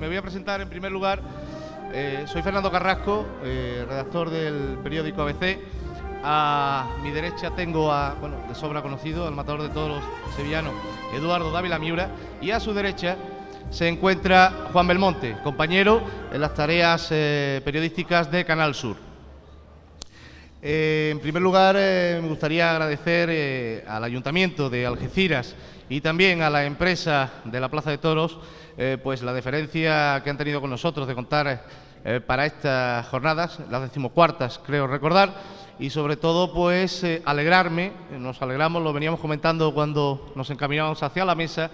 me voy a presentar en primer lugar. Soy Fernando Carrasco, redactor del periódico ABC. A mi derecha tengo bueno, de sobra conocido, al matador de toros sevillano, Eduardo Dávila Miura, y a su derecha se encuentra Juan Belmonte, compañero en las tareas periodísticas de Canal Sur. En primer lugar, me gustaría agradecer al Ayuntamiento de Algeciras y también a la empresa de la Plaza de Toros pues la deferencia que han tenido con nosotros de contar para estas jornadas, las 14ª, creo recordar, y sobre todo pues nos alegramos, lo veníamos comentando cuando nos encaminábamos hacia la mesa,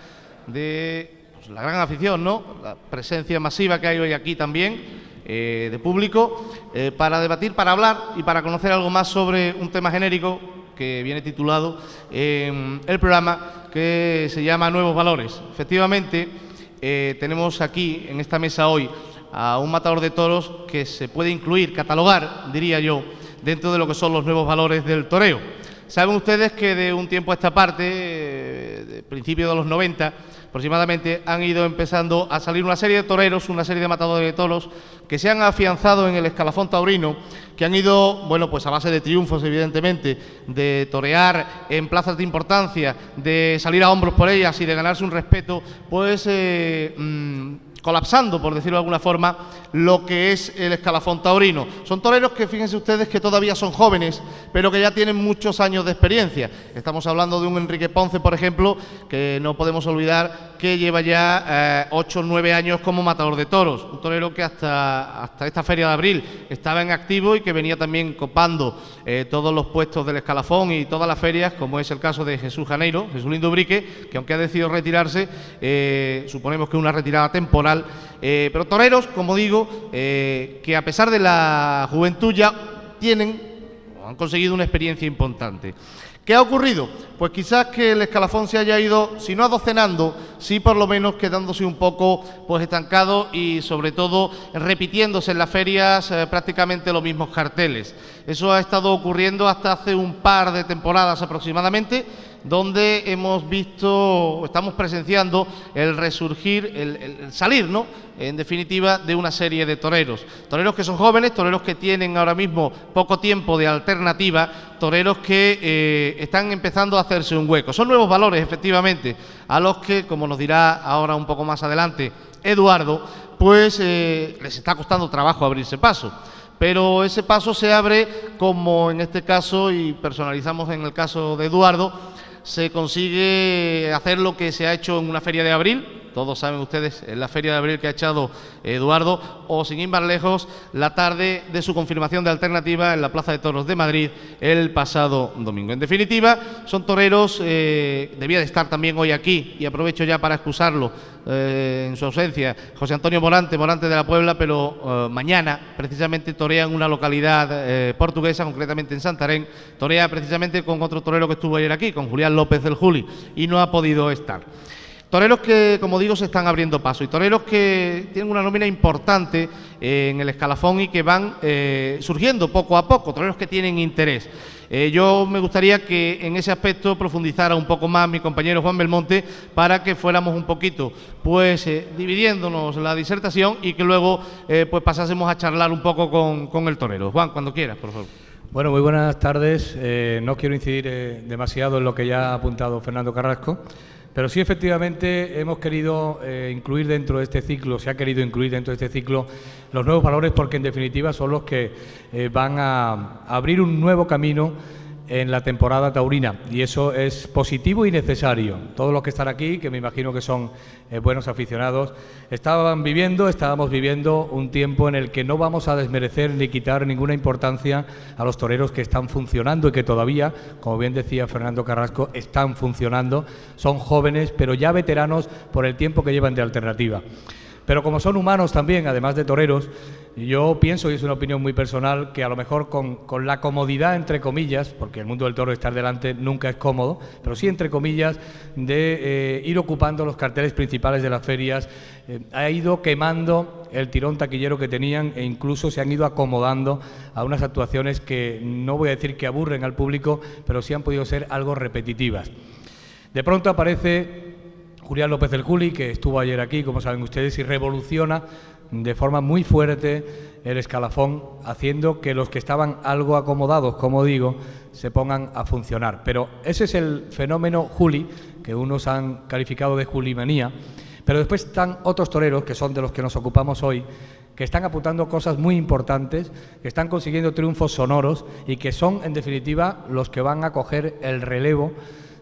de pues, la gran afición, ¿no?, la presencia masiva que hay hoy aquí también, de público, para debatir, para hablar y para conocer algo más sobre un tema genérico que viene titulado el programa, que se llama Nuevos Valores. Efectivamente, tenemos aquí en esta mesa hoy a un matador de toros que se puede incluir, catalogar, diría yo, dentro de lo que son los nuevos valores del toreo. Saben ustedes que de un tiempo a esta parte, de principios de los 90 aproximadamente, han ido empezando a salir una serie de toreros, una serie de matadores de toros que se han afianzado en el escalafón taurino, que han ido, bueno, pues a base de triunfos, evidentemente, de torear en plazas de importancia, de salir a hombros por ellas y de ganarse un respeto, pues colapsando, por decirlo de alguna forma, lo que es el escalafón taurino. Son toreros que, fíjense ustedes, que todavía son jóvenes, pero que ya tienen muchos años de experiencia. Estamos hablando de un Enrique Ponce, por ejemplo, que no podemos olvidar que lleva ya 8 o 9 años como matador de toros. Un torero que hasta esta feria de abril estaba en activo y que venía también copando todos los puestos del escalafón y todas las ferias, como es el caso de Jesús Janeiro, Jesús Lindo Ubrique, que aunque ha decidido retirarse, suponemos que una retirada temporal, pero toreros, como digo, que a pesar de la juventud ya han conseguido una experiencia importante. ¿Qué ha ocurrido? Pues quizás que el escalafón se haya ido, si no adocenando, sí por lo menos quedándose un poco pues estancado y sobre todo repitiéndose en las ferias prácticamente los mismos carteles. Eso ha estado ocurriendo hasta hace un par de temporadas aproximadamente, donde hemos visto, estamos presenciando el resurgir, el salir, ¿no?, en definitiva, de una serie de toreros. Toreros que son jóvenes, toreros que tienen ahora mismo poco tiempo de alternativa, toreros que están empezando a hacerse un hueco. Son nuevos valores, efectivamente, a los que, como nos dirá ahora un poco más adelante Eduardo, pues les está costando trabajo abrirse paso. Pero ese paso se abre, como en este caso, y personalizamos en el caso de Eduardo, se consigue hacer lo que se ha hecho en una feria de abril. Todos saben ustedes en la feria de abril que ha echado Eduardo, o sin ir más lejos, la tarde de su confirmación de alternativa en la Plaza de Toros de Madrid el pasado domingo. En definitiva, son toreros, debía de estar también hoy aquí, y aprovecho ya para excusarlo en su ausencia, José Antonio Morante de la Puebla, pero mañana precisamente torea en una localidad portuguesa, concretamente en Santarém, torea precisamente con otro torero que estuvo ayer aquí, con Julián López del Juli, y no ha podido estar. Toreros que, como digo, se están abriendo paso, y toreros que tienen una nómina importante en el escalafón y que van surgiendo poco a poco, toreros que tienen interés. Yo me gustaría que en ese aspecto profundizara un poco más mi compañero Juan Belmonte, para que fuéramos un poquito pues dividiéndonos la disertación y que luego pues pasásemos a charlar un poco con el torero. Juan, cuando quieras, por favor. Bueno, muy buenas tardes. No quiero incidir demasiado en lo que ya ha apuntado Fernando Carrasco, pero sí, efectivamente, hemos querido incluir dentro de este ciclo, se ha querido incluir dentro de este ciclo los nuevos valores, porque en definitiva son los que van a abrir un nuevo camino en la temporada taurina, y eso es positivo y necesario. Todos los que están aquí, que me imagino que son buenos aficionados, estábamos viviendo un tiempo en el que no vamos a desmerecer ni quitar ninguna importancia a los toreros que están funcionando y que todavía, como bien decía Fernando Carrasco, están funcionando. Son jóvenes, pero ya veteranos por el tiempo que llevan de alternativa. Pero como son humanos también, además de toreros, yo pienso, y es una opinión muy personal, que a lo mejor con la comodidad, entre comillas, porque el mundo del toro, estar delante nunca es cómodo, pero sí entre comillas, de ir ocupando los carteles principales de las ferias, ha ido quemando el tirón taquillero que tenían, e incluso se han ido acomodando a unas actuaciones que no voy a decir que aburren al público, pero sí han podido ser algo repetitivas. De pronto aparece Julián López del Juli, que estuvo ayer aquí, como saben ustedes, y revoluciona de forma muy fuerte el escalafón, haciendo que los que estaban algo acomodados, como digo, se pongan a funcionar. Pero ese es el fenómeno Juli, que unos han calificado de julimanía, pero después están otros toreros, que son de los que nos ocupamos hoy, que están apuntando cosas muy importantes, que están consiguiendo triunfos sonoros y que son, en definitiva, los que van a coger el relevo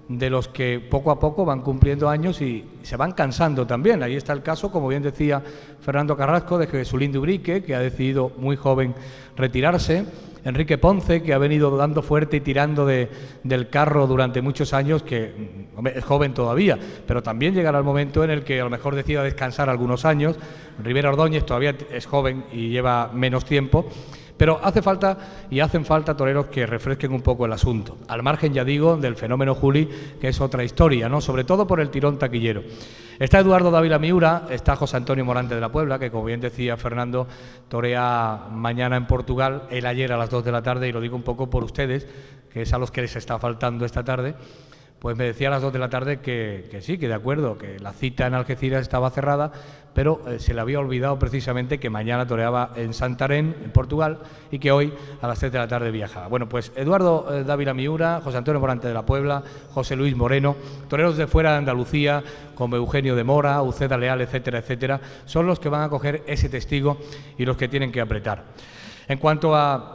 de los que poco a poco van cumpliendo años y se van cansando también. Ahí está el caso, como bien decía Fernando Carrasco, de Jesulín de Ubrique, que ha decidido muy joven retirarse, Enrique Ponce, que ha venido dando fuerte y tirando del carro durante muchos años, que es joven todavía, pero también llegará el momento en el que a lo mejor decida descansar algunos años. Rivera Ordóñez todavía es joven y lleva menos tiempo, pero hace falta y hacen falta toreros que refresquen un poco el asunto, al margen, ya digo, del fenómeno Juli, que es otra historia, ¿no? Sobre todo por el tirón taquillero. Está Eduardo Dávila Miura, está José Antonio Morante de la Puebla, que como bien decía Fernando, torea mañana en Portugal, él ayer a las 2 de la tarde, y lo digo un poco por ustedes, que es a los que les está faltando esta tarde. Pues me decía a las 2 de la tarde que sí, que de acuerdo, que la cita en Algeciras estaba cerrada, pero se le había olvidado precisamente que mañana toreaba en Santarém, en Portugal, y que hoy a las 3 de la tarde viajaba. Bueno, pues Eduardo Dávila Miura, José Antonio Morante de la Puebla, José Luis Moreno, toreros de fuera de Andalucía, como Eugenio de Mora, Uceda Leal, etcétera, etcétera, son los que van a coger ese testigo y los que tienen que apretar. En cuanto a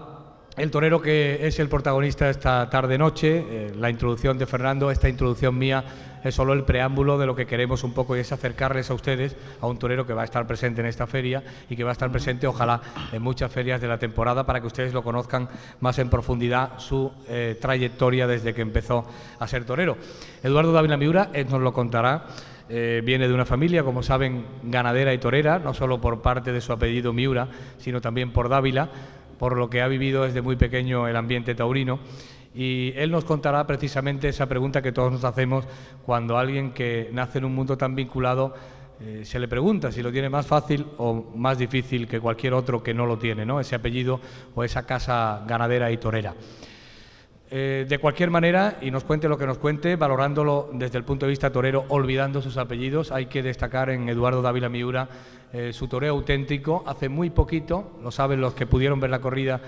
el torero que es el protagonista esta tarde-noche, la introducción de Fernando, esta introducción mía es solo el preámbulo de lo que queremos un poco, y es acercarles a ustedes a un torero que va a estar presente en esta feria y que va a estar presente, ojalá, en muchas ferias de la temporada, para que ustedes lo conozcan más en profundidad, su trayectoria desde que empezó a ser torero. Eduardo Dávila Miura nos lo contará. Viene de una familia, como saben, ganadera y torera, no solo por parte de su apellido Miura, sino también por Dávila, por lo que ha vivido desde muy pequeño el ambiente taurino, y él nos contará precisamente esa pregunta que todos nos hacemos cuando alguien que nace en un mundo tan vinculado se le pregunta si lo tiene más fácil o más difícil que cualquier otro que no lo tiene, ¿no? Ese apellido o esa casa ganadera y torera. De cualquier manera, y nos cuente lo que nos cuente, valorándolo desde el punto de vista torero, olvidando sus apellidos, hay que destacar en Eduardo Dávila Miura su toreo auténtico. Hace muy poquito, lo saben los que pudieron ver la corrida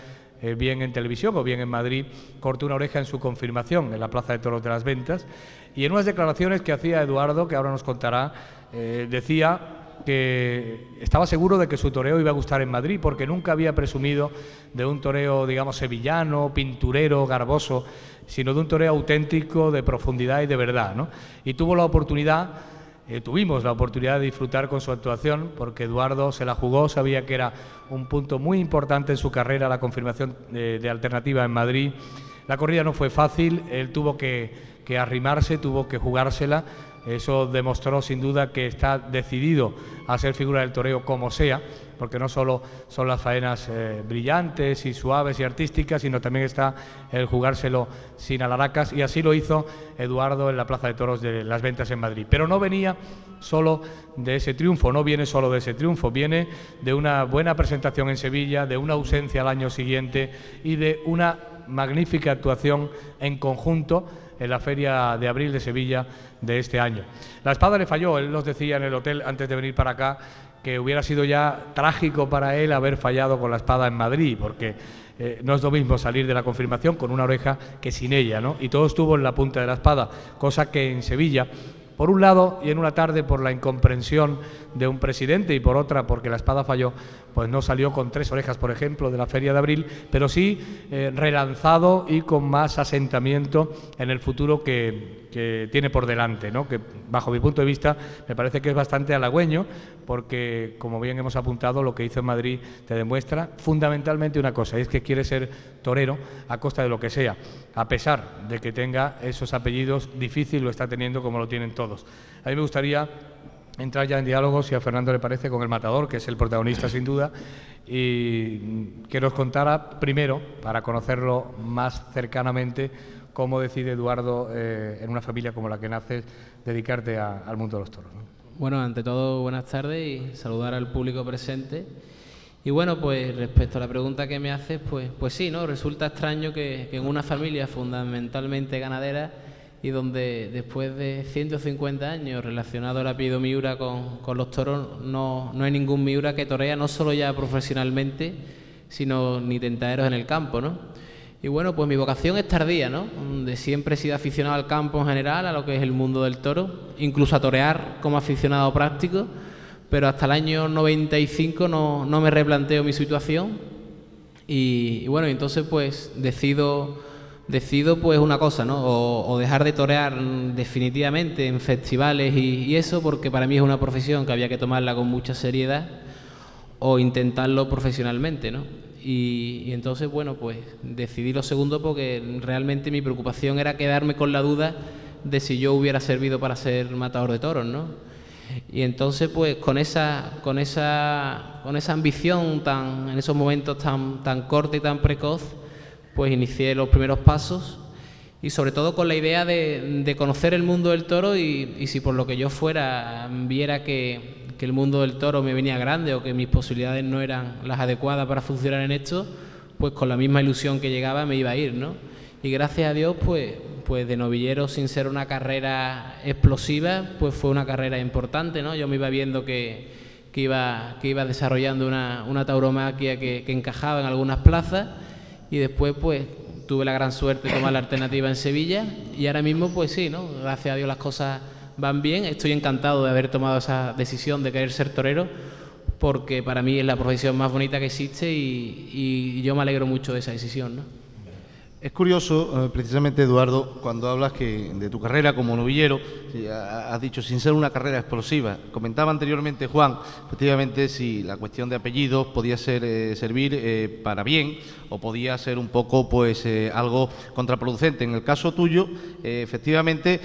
bien en televisión o bien en Madrid, cortó una oreja en su confirmación en la Plaza de Toros de las Ventas, y en unas declaraciones que hacía Eduardo, que ahora nos contará, decía que estaba seguro de que su toreo iba a gustar en Madrid, porque nunca había presumido de un toreo, digamos, sevillano, pinturero, garboso, sino de un toreo auténtico, de profundidad y de verdad, ¿no? Y tuvimos la oportunidad de disfrutar con su actuación, porque Eduardo se la jugó, sabía que era un punto muy importante en su carrera, la confirmación de Alternativa en Madrid. La corrida no fue fácil, él tuvo que arrimarse, tuvo que jugársela. Eso demostró sin duda que está decidido a ser figura del toreo como sea, porque no solo son las faenas brillantes y suaves y artísticas, sino también está el jugárselo sin alaracas, y así lo hizo Eduardo en la Plaza de Toros de las Ventas en Madrid. Pero no venía solo de ese triunfo, no viene solo de ese triunfo, viene de una buena presentación en Sevilla, de una ausencia al año siguiente y de una magnífica actuación en conjunto en la Feria de Abril de Sevilla de este año. La espada le falló, él nos decía en el hotel antes de venir para acá que hubiera sido ya trágico para él haber fallado con la espada en Madrid, porque no es lo mismo salir de la confirmación con una oreja que sin ella, ¿no? Y todo estuvo en la punta de la espada, cosa que en Sevilla, por un lado, y en una tarde por la incomprensión de un presidente, y por otra porque la espada falló, pues no salió con 3 orejas, por ejemplo, de la Feria de Abril, pero sí relanzado y con más asentamiento en el futuro que tiene por delante, ¿no? Que bajo mi punto de vista me parece que es bastante halagüeño, porque como bien hemos apuntado, lo que hizo en Madrid te demuestra fundamentalmente una cosa, y es que quiere ser torero a costa de lo que sea, a pesar de que tenga esos apellidos, difícil lo está teniendo como lo tienen todos. A mí me gustaría entrar ya en diálogo, si a Fernando le parece, con el matador, que es el protagonista sin duda, y que nos contara primero, para conocerlo más cercanamente, cómo decide Eduardo, en una familia como la que naces, dedicarte al mundo de los toros, ¿no? Bueno, ante todo, buenas tardes y saludar al público presente. Y bueno, pues respecto a la pregunta que me haces, pues sí, ¿no? Resulta extraño que en una familia fundamentalmente ganadera y donde después de 150 años relacionado el apellido Miura con los toros, no hay ningún Miura que torea, no solo ya profesionalmente, sino ni tentaderos en el campo, ¿no? Y bueno, pues mi vocación es tardía, ¿no? De siempre he sido aficionado al campo en general, a lo que es el mundo del toro, incluso a torear como aficionado práctico, pero hasta el año 95 no me replanteo mi situación y bueno, entonces pues decido pues una cosa, ¿no? O dejar de torear definitivamente en festivales y eso, porque para mí es una profesión que había que tomarla con mucha seriedad, o intentarlo profesionalmente, ¿no? Y entonces, bueno, pues decidí lo segundo porque realmente mi preocupación era quedarme con la duda de si yo hubiera servido para ser matador de toros, ¿no? Y entonces, pues con esa ambición en esos momentos tan corta y tan precoz, pues inicié los primeros pasos y sobre todo con la idea de conocer el mundo del toro y si por lo que yo fuera viera que el mundo del toro me venía grande o que mis posibilidades no eran las adecuadas para funcionar en esto, pues con la misma ilusión que llegaba me iba a ir, ¿no? Y gracias a Dios, pues de novillero, sin ser una carrera explosiva, pues fue una carrera importante, ¿no? Yo me iba viendo que iba desarrollando una tauromaquia que encajaba en algunas plazas y después pues tuve la gran suerte de tomar la alternativa en Sevilla y ahora mismo pues sí, ¿no? Gracias a Dios las cosas van bien. Estoy encantado de haber tomado esa decisión de querer ser torero porque para mí es la profesión más bonita que existe y yo me alegro mucho de esa decisión, ¿no? Es curioso, precisamente, Eduardo, cuando hablas de tu carrera como novillero, has dicho sin ser una carrera explosiva. Comentaba anteriormente Juan, efectivamente, si la cuestión de apellidos podía servir para bien o podía ser un poco, pues, algo contraproducente. En el caso tuyo, efectivamente,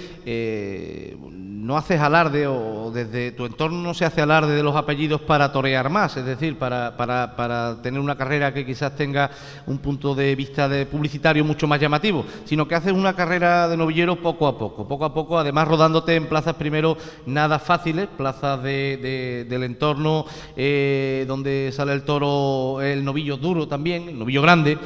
no haces alarde o desde tu entorno no se hace alarde de los apellidos para torear más, es decir, para tener una carrera que quizás tenga un punto de vista de publicitario mucho más llamativo, sino que haces una carrera de novillero poco a poco, además rodándote en plazas primero nada fáciles, plazas del entorno donde sale el toro, el novillo duro también, el novillo grande,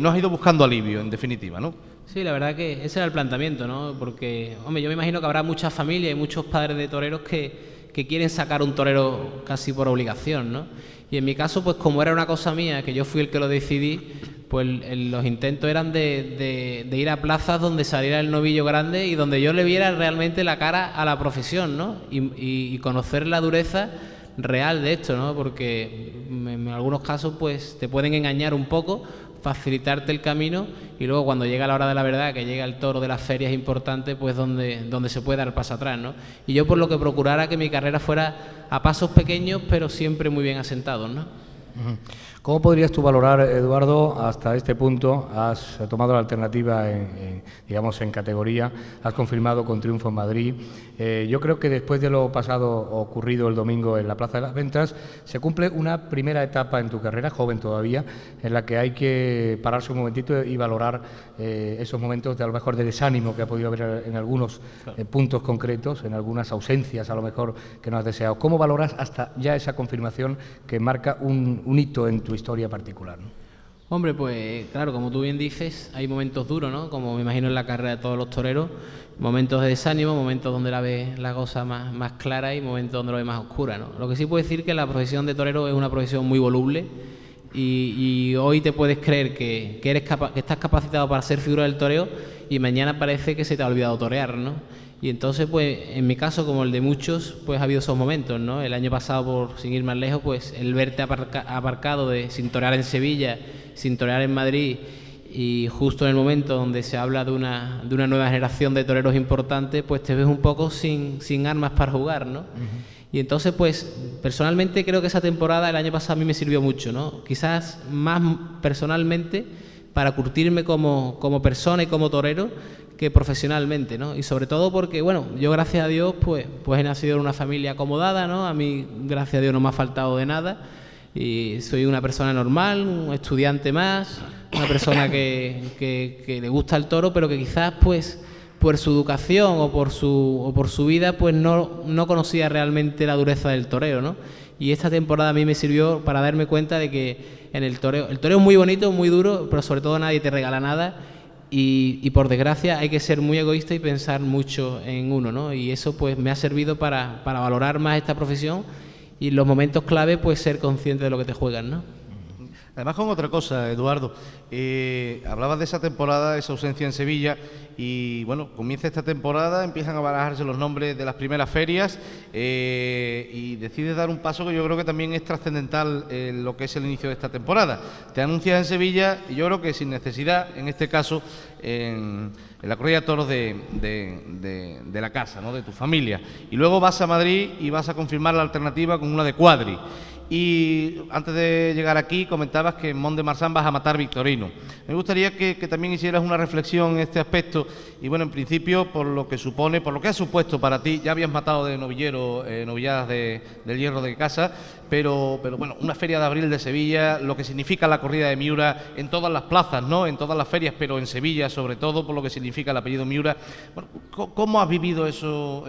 no has ido buscando alivio, en definitiva, ¿no? Sí, la verdad que ese era el planteamiento, ¿no? Porque, hombre, yo me imagino que habrá muchas familias y muchos padres de toreros que quieren sacar un torero casi por obligación, ¿no? Y en mi caso, pues como era una cosa mía, que yo fui el que lo decidí, pues los intentos eran de ir a plazas donde saliera el novillo grande y donde yo le viera realmente la cara a la profesión, ¿no? Y conocer la dureza real de esto, ¿no? Porque en algunos casos pues te pueden engañar un poco, facilitarte el camino y luego cuando llega la hora de la verdad, que llega el toro de las ferias importantes, pues donde se puede dar paso atrás, ¿no? Y yo por lo que procurara que mi carrera fuera a pasos pequeños pero siempre muy bien asentados, ¿no? ¿Cómo podrías tú valorar, Eduardo, hasta este punto? Has tomado la alternativa digamos, en categoría, has confirmado con triunfo en Madrid. Yo creo que después de lo pasado ocurrido el domingo en la Plaza de las Ventas, se cumple una primera etapa en tu carrera, joven todavía, en la que hay que pararse un momentito y valorar esos momentos de a lo mejor de desánimo que ha podido haber en algunos puntos concretos, en algunas ausencias a lo mejor que no has deseado. ¿Cómo valoras hasta ya esa confirmación que marca un hito en tu historia particular, ¿no? Hombre, pues claro, como tú bien dices, hay momentos duros, ¿no? Como me imagino en la carrera de todos los toreros, momentos de desánimo, momentos donde la ves la cosa más clara y momentos donde lo ves más oscura, ¿no? Lo que sí puedo decir que la profesión de torero es una profesión muy voluble y hoy te puedes creer que estás capacitado para ser figura del toreo y mañana parece que se te ha olvidado torear, ¿no? Y entonces, pues, en mi caso, como el de muchos, pues ha habido esos momentos, ¿no? El año pasado, sin ir más lejos, pues el verte aparcado sin torear en Sevilla, sin torear en Madrid, y justo en el momento donde se habla de una nueva generación de toreros importantes, pues te ves un poco sin armas para jugar, ¿no? Y entonces, pues, personalmente creo que esa temporada, el año pasado, a mí me sirvió mucho, ¿no? Quizás más personalmente para curtirme como persona y como torero que profesionalmente, ¿no? Y sobre todo porque, bueno, yo gracias a Dios pues he nacido en una familia acomodada, ¿no? A mí, gracias a Dios, no me ha faltado de nada y soy una persona normal, un estudiante más, una persona que le gusta el toro, pero que quizás, pues, por su educación o por su vida, pues no conocía realmente la dureza del toreo, ¿no? Y esta temporada a mí me sirvió para darme cuenta de que en el toreo es muy bonito, muy duro, pero sobre todo nadie te regala nada y por desgracia hay que ser muy egoísta y pensar mucho en uno, ¿no? Y eso pues me ha servido para valorar más esta profesión y en los momentos clave pues ser consciente de lo que te juegan, ¿no? Además, con otra cosa, Eduardo, hablabas de esa temporada, esa ausencia en Sevilla, y bueno, comienza esta temporada, empiezan a barajarse los nombres de las primeras ferias, y decides dar un paso que yo creo que también es trascendental en lo que es el inicio de esta temporada. Te anuncias en Sevilla, y yo creo que sin necesidad, en este caso, en la corrida de toros de la casa, ¿no?, de tu familia, y luego vas a Madrid y vas a confirmar la alternativa con una de Cuadri. Y antes de llegar aquí comentabas que en Mont de Marsan vas a matar Victorino. Me gustaría que también hicieras una reflexión en este aspecto y bueno, en principio por lo que supone, por lo que ha supuesto para ti. Ya habías matado de novillero novilladas del hierro de casa, pero bueno, una feria de abril de Sevilla, lo que significa la corrida de Miura en todas las plazas, ¿no?, en todas las ferias, pero en Sevilla sobre todo por lo que significa el apellido Miura. Bueno, ¿cómo has vivido eso,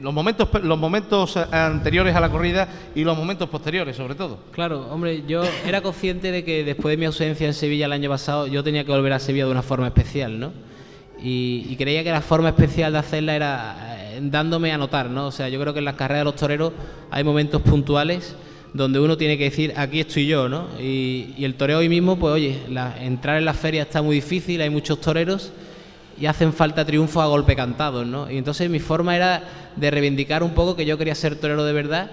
los momentos anteriores a la corrida y los momentos posteriores sobre todo? Claro, hombre, yo era consciente de que después de mi ausencia en Sevilla el año pasado yo tenía que volver a Sevilla de una forma especial, ¿no? Y creía que la forma especial de hacerla era dándome a notar, ¿no? O sea, yo creo que en las carreras de los toreros hay momentos puntuales donde uno tiene que decir, aquí estoy yo, ¿no? Y el toreo hoy mismo, pues oye, entrar en las ferias está muy difícil, hay muchos toreros y hacen falta triunfos a golpe cantados, ¿no? Y entonces mi forma era de reivindicar un poco que yo quería ser torero de verdad.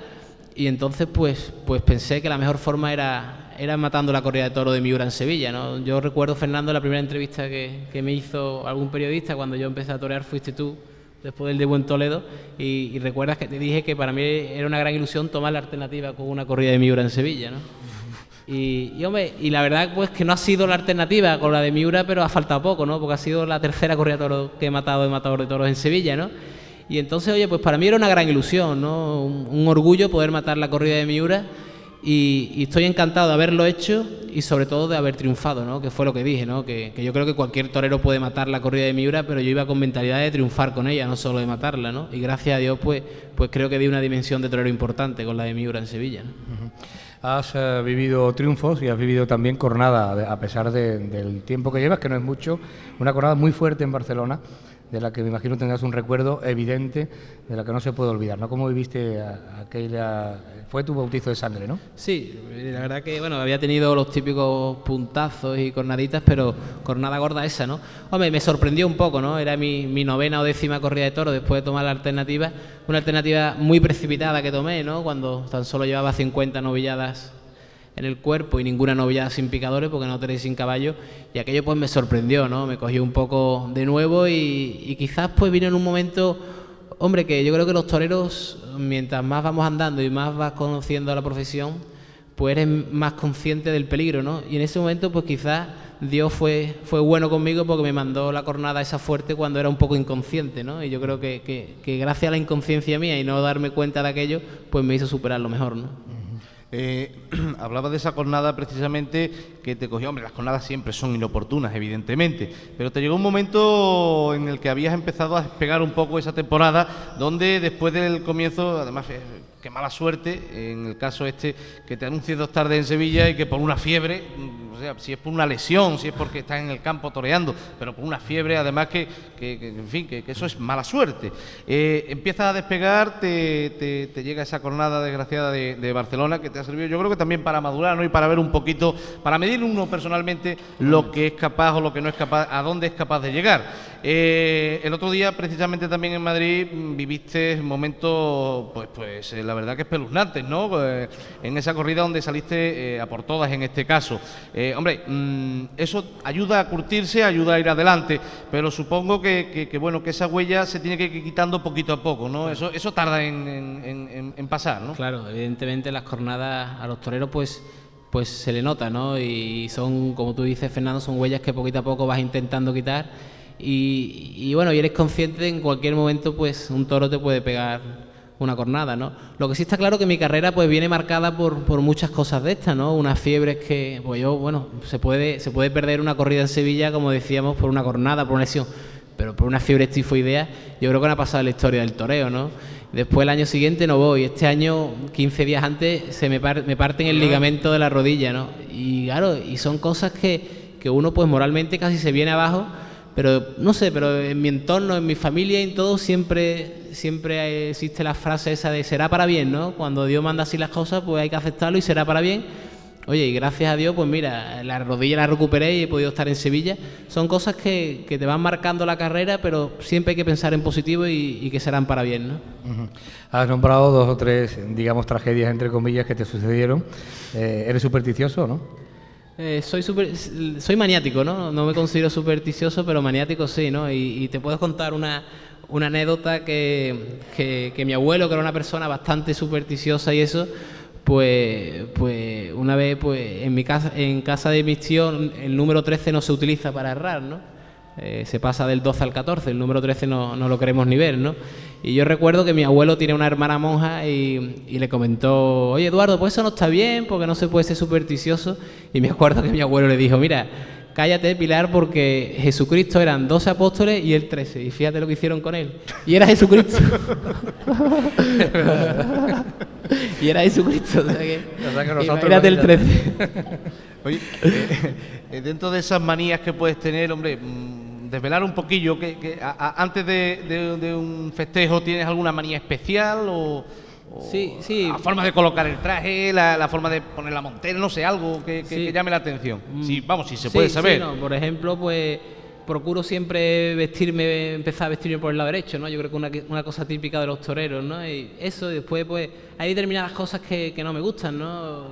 Y entonces pues pensé que la mejor forma era matando la corrida de toro de Miura en Sevilla, ¿no? Yo recuerdo, Fernando, la primera entrevista que me hizo algún periodista cuando yo empecé a torear, fuiste tú, después del de Buen Toledo, y recuerdas que te dije que para mí era una gran ilusión tomar la alternativa con una corrida de Miura en Sevilla, ¿no? Y hombre, y la verdad pues que no ha sido la alternativa con la de Miura, pero ha faltado poco, ¿no? Porque ha sido la tercera corrida de toro que he matado de matador de toros en Sevilla, ¿no? Y entonces, oye, pues para mí era una gran ilusión, ¿no? Un orgullo poder matar la corrida de Miura y estoy encantado de haberlo hecho y sobre todo de haber triunfado, ¿no? Que fue lo que dije, ¿no? Que yo creo que cualquier torero puede matar la corrida de Miura, pero yo iba con mentalidad de triunfar con ella, no solo de matarla, ¿no? Y gracias a Dios, pues creo que di una dimensión de torero importante con la de Miura en Sevilla, ¿no? Has vivido triunfos y has vivido también cornada, a pesar del tiempo que llevas, que no es mucho, una cornada muy fuerte en Barcelona, de la que me imagino tendrás un recuerdo evidente, de la que no se puede olvidar, ¿no? ¿Cómo viviste aquella? Fue tu bautizo de sangre, ¿no? Sí, la verdad que, bueno, había tenido los típicos puntazos y cornaditas, pero cornada gorda esa, ¿no? Hombre, me sorprendió un poco, ¿no? Era mi novena o décima corrida de toros después de tomar la alternativa, una alternativa muy precipitada que tomé, ¿no? Cuando tan solo llevaba 50 novilladas en el cuerpo y ninguna novillada sin picadores porque no tenéis sin caballo, y aquello pues me sorprendió, ¿no? Me cogió un poco de nuevo y quizás pues vino en un momento, hombre, que yo creo que los toreros, mientras más vamos andando y más vas conociendo la profesión, pues eres más consciente del peligro, ¿no? Y en ese momento pues quizás Dios fue bueno conmigo porque me mandó la cornada esa fuerte cuando era un poco inconsciente, ¿no? Y yo creo que gracias a la inconsciencia mía y no darme cuenta de aquello, pues me hizo superarlo mejor, ¿no? Hablaba de esa jornada precisamente que te cogió. Hombre, las jornadas siempre son inoportunas, evidentemente, pero te llegó un momento en el que habías empezado a despegar un poco esa temporada, donde después del comienzo, además, qué mala suerte, en el caso este, que te anuncies 2 tardes en Sevilla y que por una fiebre, o sea, si es por una lesión, si es porque estás en el campo toreando, pero por una fiebre, además en fin, que eso es mala suerte. Empiezas a despegar, te llega esa jornada desgraciada de Barcelona, que te ha servido, yo creo que también para madurar, ¿no? Y para ver un poquito, para medir uno personalmente lo que es capaz o lo que no es capaz, a dónde es capaz de llegar. El otro día, precisamente también en Madrid, viviste momentos, pues la verdad que espeluznantes, ¿no? En esa corrida donde saliste a por todas en este caso. Hombre, eso ayuda a curtirse, ayuda a ir adelante, pero supongo que bueno, que esa huella se tiene que ir quitando poquito a poco, ¿no? Eso tarda en pasar, ¿no? Claro, evidentemente las jornadas a los toreros pues se le nota, ¿no? Y son, como tú dices, Fernando, son huellas que poquito a poco vas intentando quitar y bueno, y eres consciente de que en cualquier momento pues un toro te puede pegar una cornada, ¿no? Lo que sí está claro que mi carrera pues viene marcada por muchas cosas de estas, ¿no? Unas fiebres que, pues yo, bueno, se puede perder una corrida en Sevilla, como decíamos, por una cornada, por una lesión, pero por una fiebre tifoidea, yo creo que no ha pasado en la historia del toreo, ¿no? Después el año siguiente no voy, este año, 15 días antes, me parten el ligamento de la rodilla, ¿no? Y claro, y son cosas que uno pues moralmente casi se viene abajo, Pero no sé, pero en mi entorno, en mi familia y en todo siempre existe la frase esa de será para bien, ¿no? Cuando Dios manda así las cosas, pues hay que aceptarlo y será para bien. Oye, y gracias a Dios, pues mira, la rodilla la recuperé y he podido estar en Sevilla. Son cosas que te van marcando la carrera, pero siempre hay que pensar en positivo y que serán para bien, ¿no? Has nombrado 2 o 3, digamos, tragedias, entre comillas, que te sucedieron. ¿Eres supersticioso o no? Soy maniático, ¿no? No me considero supersticioso, pero maniático sí, ¿no? Y te puedo contar una anécdota que mi abuelo, que era una persona bastante supersticiosa y eso, pues una vez pues en casa de mis tíos el número 13 no se utiliza para errar, ¿no? Se pasa del 12 al 14, el número 13 no lo queremos ni ver, ¿no? Y yo recuerdo que mi abuelo tiene una hermana monja y le comentó, oye Eduardo, pues eso no está bien, porque no se puede ser supersticioso. Y me acuerdo que mi abuelo le dijo, mira, cállate Pilar, porque Jesucristo eran 12 apóstoles y él 13, y fíjate lo que hicieron con él. Y era Jesucristo. Y era Jesucristo, o sea que imagínate el 13. Oye, dentro de esas manías que puedes tener, hombre, desvelar un poquillo, antes de un festejo, ¿tienes alguna manía especial o sí. la forma de colocar el traje, la forma de poner la montera, no sé, algo que llame la atención? Si se puede saber. Sí, no, por ejemplo, pues procuro siempre empezar a vestirme por el lado derecho, ¿no? Yo creo que una cosa típica de los toreros, ¿no? Y eso, después pues hay determinadas cosas que no me gustan, ¿no?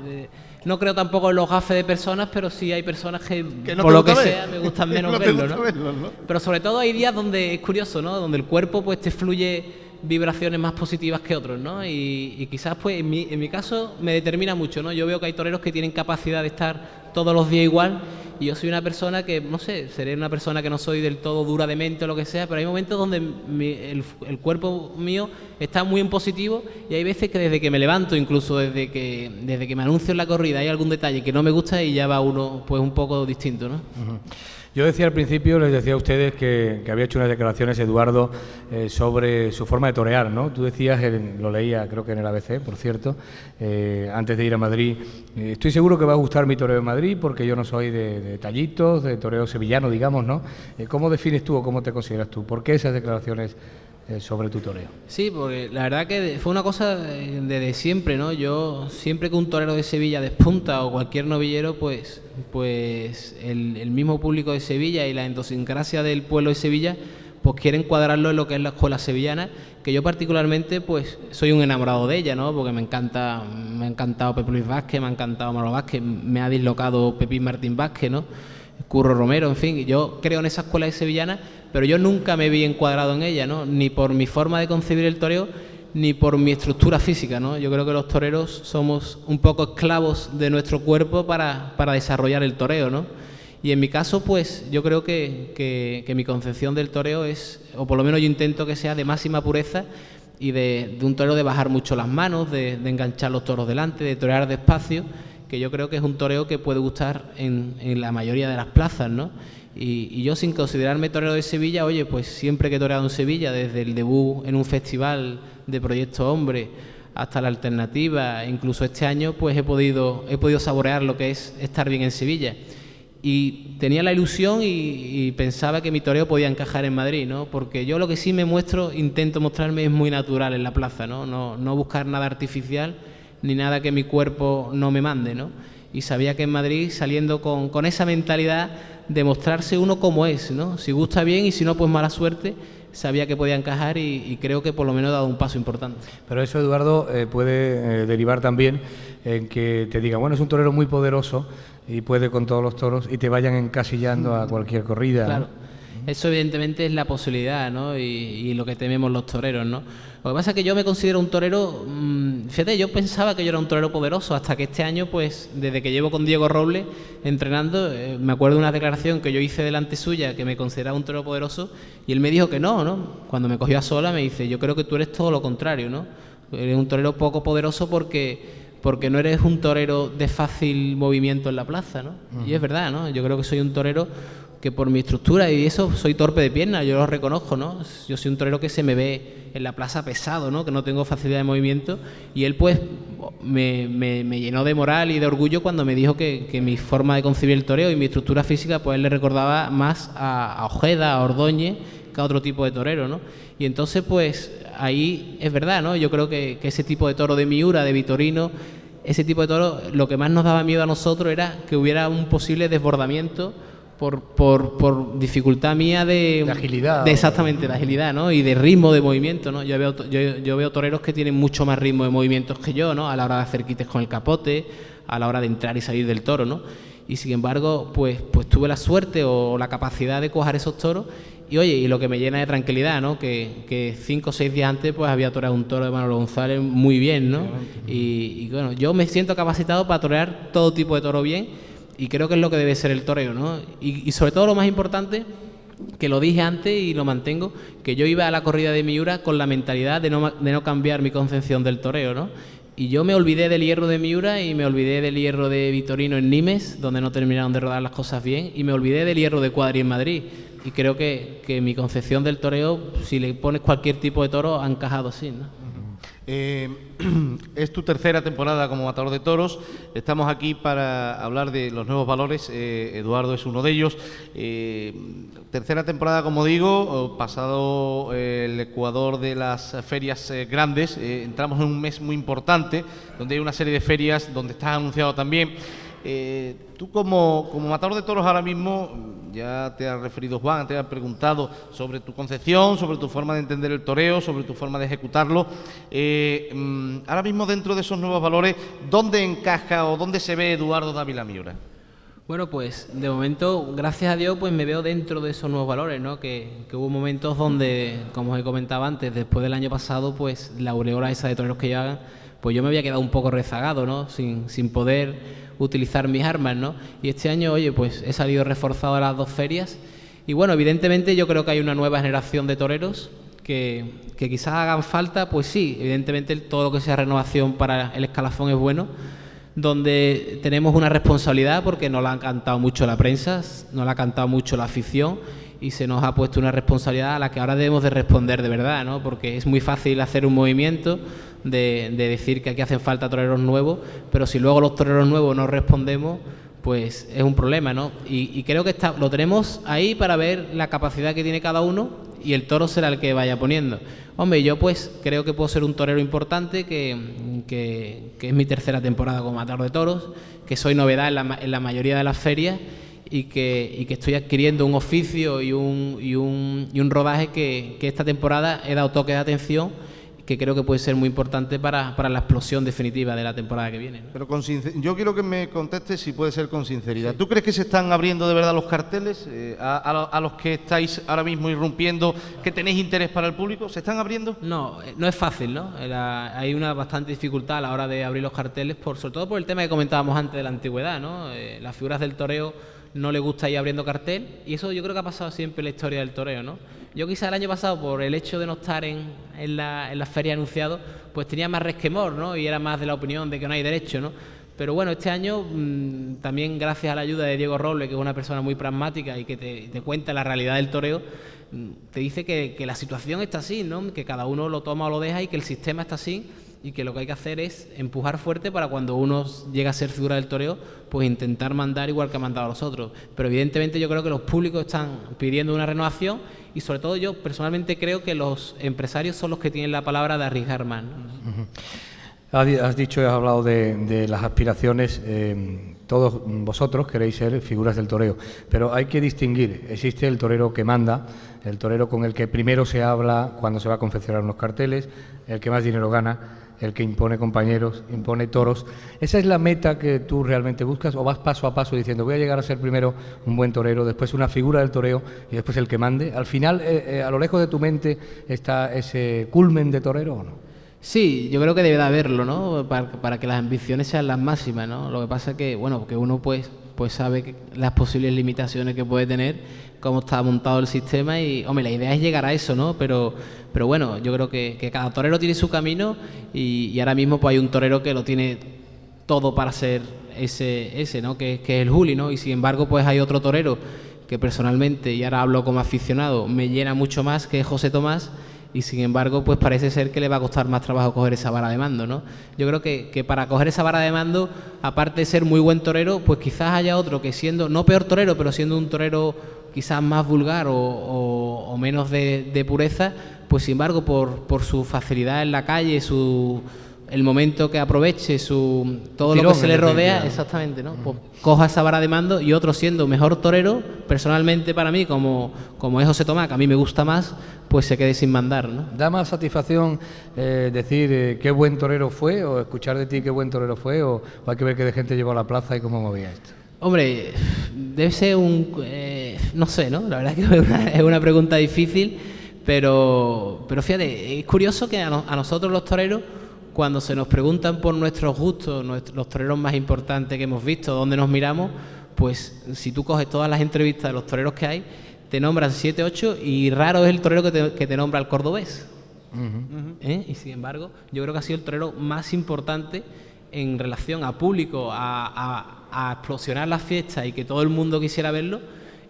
No creo tampoco en los gafes de personas, pero sí hay personas que no por lo que ver. sea me gustan menos verlos, ¿no? Pero sobre todo hay días donde es curioso, ¿no? Donde el cuerpo pues te fluye vibraciones más positivas que otros, ¿no? Y quizás pues en mi caso me determina mucho, ¿no? Yo veo que hay toreros que tienen capacidad de estar todos los días igual, y yo soy una persona que, no sé, seré una persona que no soy del todo dura de mente o lo que sea, pero hay momentos donde el cuerpo mío está muy en positivo, y hay veces que desde que me levanto, incluso desde que me anuncio en la corrida, hay algún detalle que no me gusta y ya va uno pues un poco distinto, ¿no? Yo decía al principio, les decía a ustedes que había hecho unas declaraciones, Eduardo, sobre su forma de torear, ¿no? Tú decías, lo leía creo que en el ABC, por cierto, antes de ir a Madrid, estoy seguro que va a gustar mi toreo en Madrid porque yo no soy de tallitos, de toreo sevillano, digamos, ¿no? ¿Cómo defines tú o cómo te consideras tú? ¿Por qué esas declaraciones sobre tu toreo? Sí, porque la verdad que fue una cosa desde siempre, ¿no? Yo siempre que un torero de Sevilla despunta o cualquier novillero, pues el mismo público de Sevilla y la idiosincrasia del pueblo de Sevilla pues quieren cuadrarlo en lo que es la escuela sevillana, que yo particularmente pues soy un enamorado de ella, ¿no? Porque me ha encantado Pepe Luis Vázquez, me ha encantado Manolo Vázquez, me ha dislocado Pepín Martín Vázquez, ¿no? Curro Romero, en fin, yo creo en esa escuela sevillana, pero yo nunca me vi encuadrado en ella, ¿no? Ni por mi forma de concebir el toreo, ni por mi estructura física, ¿no? Yo creo que los toreros somos un poco esclavos de nuestro cuerpo para desarrollar el toreo, ¿no? Y en mi caso, pues yo creo que mi concepción del toreo es, o por lo menos yo intento que sea de máxima pureza y de un toreo de bajar mucho las manos, de enganchar los toros delante, de torear despacio, que yo creo que es un toreo que puede gustar en la mayoría de las plazas, ¿no? Y yo, sin considerarme torero de Sevilla, oye, pues siempre que he toreado en Sevilla, desde el debut en un festival de Proyecto Hombre hasta la alternativa, incluso este año, pues he podido saborear lo que es estar bien en Sevilla. Y tenía la ilusión y pensaba que mi toreo podía encajar en Madrid, ¿no? Porque yo lo que sí intento mostrarme es muy natural en la plaza, ¿no? No buscar nada artificial ni nada que mi cuerpo no me mande, ¿no? Y sabía que en Madrid, saliendo con esa mentalidad de mostrarse uno como es, ¿no? Si gusta bien y si no, pues mala suerte, sabía que podía encajar y creo que por lo menos he dado un paso importante. Pero eso, Eduardo, puede derivar también en que te digan, bueno, es un torero muy poderoso y puede con todos los toros y te vayan encasillando a cualquier corrida, claro. ¿no? Eso evidentemente es la posibilidad, ¿no? Y lo que tememos los toreros, ¿no? Lo que pasa es que yo me considero un torero, fíjate, yo pensaba que yo era un torero poderoso hasta que este año, pues desde que llevo con Diego Robles entrenando, me acuerdo de una declaración que yo hice delante suya que me consideraba un torero poderoso y él me dijo que no. Cuando me cogió a sola me dice, yo creo que tú eres todo lo contrario, ¿no? Eres un torero poco poderoso porque no eres un torero de fácil movimiento en la plaza, ¿no? Y es verdad, ¿no? Yo creo que soy un torero que por mi estructura y eso soy torpe de pierna, yo lo reconozco, ¿no? Yo soy un torero que se me ve en la plaza pesado, ¿no? Que no tengo facilidad de movimiento, y él pues me llenó de moral y de orgullo cuando me dijo que mi forma de concebir el toreo y mi estructura física pues él le recordaba más a Ojeda, a Ordóñez, que a otro tipo de torero, ¿no? Y entonces pues ahí es verdad, ¿no? Yo creo que ese tipo de toro de Miura, de Vitorino, ese tipo de toro, lo que más nos daba miedo a nosotros era que hubiera un posible desbordamiento por dificultad mía de agilidad. Exactamente, de agilidad, ¿no? Y de ritmo de movimiento, ¿no? Yo veo toreros que tienen mucho más ritmo de movimientos que yo, ¿no? A la hora de hacer quites con el capote, a la hora de entrar y salir del toro, ¿no? Y sin embargo, pues tuve la suerte o la capacidad de coger esos toros y oye, y lo que me llena de tranquilidad, ¿no? Que 5 o 6 días antes pues había toreado un toro de Manolo González muy bien, ¿no? Y bueno, yo me siento capacitado para torear todo tipo de toro bien. Y creo que es lo que debe ser el toreo, ¿no? Y sobre todo lo más importante, que lo dije antes y lo mantengo, que yo iba a la corrida de Miura con la mentalidad de no cambiar mi concepción del toreo, ¿no? Y yo me olvidé del hierro de Miura y me olvidé del hierro de Vitorino en Nimes, donde no terminaron de rodar las cosas bien, y me olvidé del hierro de Cuadri en Madrid. Y creo que mi concepción del toreo, si le pones cualquier tipo de toro, ha encajado así, ¿no? Es tu tercera temporada como matador de toros. Estamos aquí para hablar de los nuevos valores. Eduardo es uno de ellos. Tercera temporada, como digo, pasado el Ecuador de las ferias grandes. Entramos en un mes muy importante, donde hay una serie de ferias donde estás anunciado también. Tú como matador de toros ahora mismo, ya te ha referido Juan, te ha preguntado sobre tu concepción, sobre tu forma de entender el toreo, sobre tu forma de ejecutarlo. Ahora mismo, dentro de esos nuevos valores, ¿dónde encaja o dónde se ve Eduardo Dávila Miura? Bueno, pues de momento, gracias a Dios, pues me veo dentro de esos nuevos valores, ¿no? Que hubo momentos donde, como os he comentado antes, después del año pasado, pues la aureola esa de toreros que llevan, pues yo me había quedado un poco rezagado, ¿no? Sin poder utilizar mis armas, ¿no? Y este año, oye, pues he salido reforzado a las 2 ferias y bueno, evidentemente yo creo que hay una nueva generación de toreros que quizás hagan falta, pues sí, evidentemente todo lo que sea renovación para el escalafón es bueno, donde tenemos una responsabilidad porque nos la han cantado mucho la prensa, nos la ha cantado mucho la afición y se nos ha puesto una responsabilidad a la que ahora debemos de responder de verdad, ¿no? Porque es muy fácil hacer un movimiento de decir que aquí hacen falta toreros nuevos, pero si luego los toreros nuevos no respondemos, pues es un problema, ¿no? Y creo que lo tenemos ahí para ver la capacidad que tiene cada uno y el toro será el que vaya poniendo. Hombre, yo pues creo que puedo ser un torero importante, que es mi tercera temporada como matador de toros, que soy novedad en la mayoría de las ferias y que estoy adquiriendo un oficio y un rodaje que esta temporada he dado toque de atención, que creo que puede ser muy importante para la explosión definitiva de la temporada que viene, ¿no? Pero yo quiero que me contestes, si puede ser con sinceridad. ¿Tú crees que se están abriendo de verdad los carteles a los que estáis ahora mismo irrumpiendo, que tenéis interés para el público? ¿Se están abriendo? No, no es fácil, ¿no? Hay una bastante dificultad a la hora de abrir los carteles, sobre todo por el tema que comentábamos antes de la antigüedad, ¿no? Las figuras del toreo no les gusta ir abriendo cartel y eso yo creo que ha pasado siempre en la historia del toreo, ¿no? Yo quizá el año pasado, por el hecho de no estar en la feria anunciado, pues tenía más resquemor, ¿no? Y era más de la opinión de que no hay derecho, ¿no? Pero bueno, este año también gracias a la ayuda de Diego Roble, que es una persona muy pragmática y que te cuenta la realidad del toreo, te dice que la situación está así, ¿no? Que cada uno lo toma o lo deja y que el sistema está así y que lo que hay que hacer es empujar fuerte para cuando uno llega a ser figura del toreo, pues intentar mandar igual que ha mandado a los otros. Pero evidentemente yo creo que los públicos están pidiendo una renovación y sobre todo yo personalmente creo que los empresarios son los que tienen la palabra de arriesgar más, ¿no? Has dicho y has hablado de las aspiraciones, todos vosotros queréis ser figuras del toreo, pero hay que distinguir, existe el torero que manda, el torero con el que primero se habla cuando se va a confeccionar unos carteles, el que más dinero gana, el que impone compañeros, impone toros. ¿Esa es la meta que tú realmente buscas o vas paso a paso diciendo voy a llegar a ser primero un buen torero, después una figura del toreo y después el que mande? Al final, a lo lejos de tu mente está ese culmen de torero, ¿o no? Sí, yo creo que debe de haberlo, ¿no? Para que las ambiciones sean las máximas, ¿no? Lo que pasa es que, bueno, que uno pues sabe las posibles limitaciones que puede tener, cómo está montado el sistema y, hombre, la idea es llegar a eso, ¿no? Pero bueno, yo creo que cada torero tiene su camino y ahora mismo pues hay un torero que lo tiene todo para ser ese, ¿no? Que es el Juli, ¿no? Y sin embargo pues hay otro torero que personalmente, y ahora hablo como aficionado, me llena mucho más que José Tomás, y sin embargo, pues parece ser que le va a costar más trabajo coger esa vara de mando, ¿no? Yo creo que para coger esa vara de mando, aparte de ser muy buen torero, pues quizás haya otro que siendo, no peor torero, pero siendo un torero quizás más vulgar o menos de pureza, pues sin embargo, por su facilidad en la calle, el momento que aproveche, todo lo que se le rodea, exactamente, ¿no? Pues coja esa vara de mando, y otro siendo mejor torero, personalmente para mí, como es José Tomás, que a mí me gusta más, pues se quede sin mandar, ¿no? ¿Da más satisfacción decir qué buen torero fue, o escuchar de ti qué buen torero fue, o hay que ver qué de gente llevó a la plaza y cómo movía esto? Hombre, debe ser no sé, ¿no? La verdad es que es una pregunta difícil, pero fíjate, es curioso que a nosotros los toreros, cuando se nos preguntan por nuestros gustos, los toreros más importantes que hemos visto, dónde nos miramos, pues si tú coges todas las entrevistas de los toreros que hay, te nombran 7, 8, y raro es el torero que te nombra el cordobés. Y sin embargo, yo creo que ha sido el torero más importante en relación a público, a explosionar las fiestas y que todo el mundo quisiera verlo,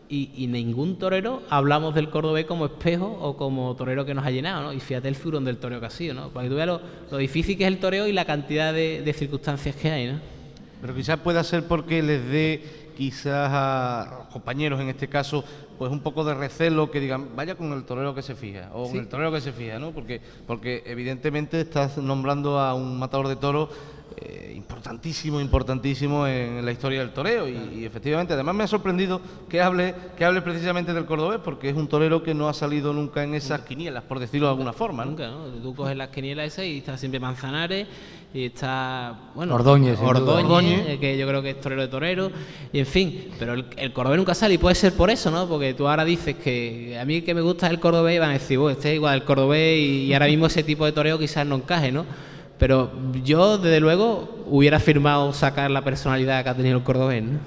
y ningún torero hablamos del cordobés como espejo o como torero que nos ha llenado, ¿no? Y fíjate el figurón del toreo que ha sido, ¿no? Para que tú veas lo difícil que es el toreo y la cantidad de circunstancias que hay, ¿no? Pero quizás pueda ser porque les dé quizás a los compañeros, en este caso, pues un poco de recelo, que digan, vaya con el torero que se fija, o con el torero que se fija, ¿no? Porque evidentemente estás nombrando a un matador de toros importantísimo en la historia del toreo, y efectivamente, además me ha sorprendido que hable precisamente del cordobés, porque es un torero que no ha salido nunca en esas quinielas, por decirlo de alguna forma, ¿no? Nunca, ¿no? Tú coges las quinielas esas y está siempre Manzanares, y está, bueno, Ordóñez, que yo creo que es torero de torero, y en fin, pero el cordobés nunca sale, y puede ser por eso, ¿no? Porque tú ahora dices que a mí que me gusta el cordobés, y van a decir, este es igual el cordobés, y ahora mismo ese tipo de toreo quizás no encaje, ¿no? Pero yo, desde luego, hubiera firmado sacar la personalidad que ha tenido el cordobés, ¿no?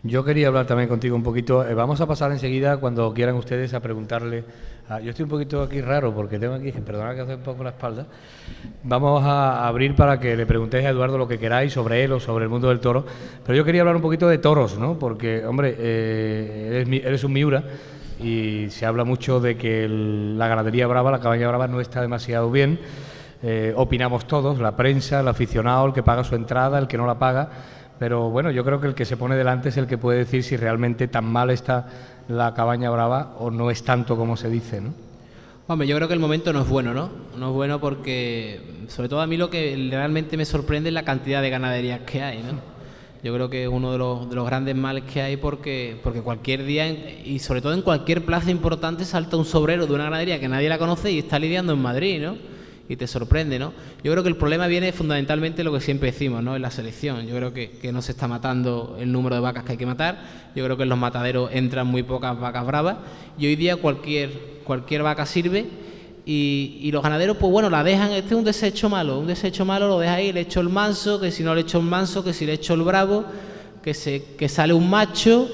Yo quería hablar también contigo un poquito. Vamos a pasar enseguida, cuando quieran ustedes, a preguntarle. Yo estoy un poquito aquí raro porque tengo aquí, perdona que hace un poco la espalda. Vamos a abrir para que le preguntéis a Eduardo lo que queráis sobre él o sobre el mundo del toro. Pero yo quería hablar un poquito de toros, ¿no? Porque, hombre, eres un Miura, y se habla mucho de que la ganadería brava, la cabaña brava, no está demasiado bien. Opinamos todos, la prensa, el aficionado, el que paga su entrada, el que no la paga. Pero bueno, yo creo que el que se pone delante es el que puede decir si realmente tan mal está la cabaña brava o no es tanto como se dice, ¿no? Hombre, yo creo que el momento no es bueno, ¿no? No es bueno porque, sobre todo a mí, lo que realmente me sorprende es la cantidad de ganaderías que hay, ¿no? Yo creo que es uno de los grandes males que hay, porque cualquier día, y sobre todo en cualquier plaza importante, salta un sobrero de una ganadería que nadie la conoce y está lidiando en Madrid, ¿no? Y te sorprende, ¿no? Yo creo que el problema viene fundamentalmente lo que siempre decimos, ¿no? En la selección. Yo creo que no se está matando el número de vacas que hay que matar. Yo creo que en los mataderos entran muy pocas vacas bravas, y hoy día cualquier vaca sirve, y los ganaderos, pues bueno, la dejan. Este es un desecho malo, lo deja ahí, le echo el manso, que si no le echo el manso, que si le echo el bravo, que sale un macho,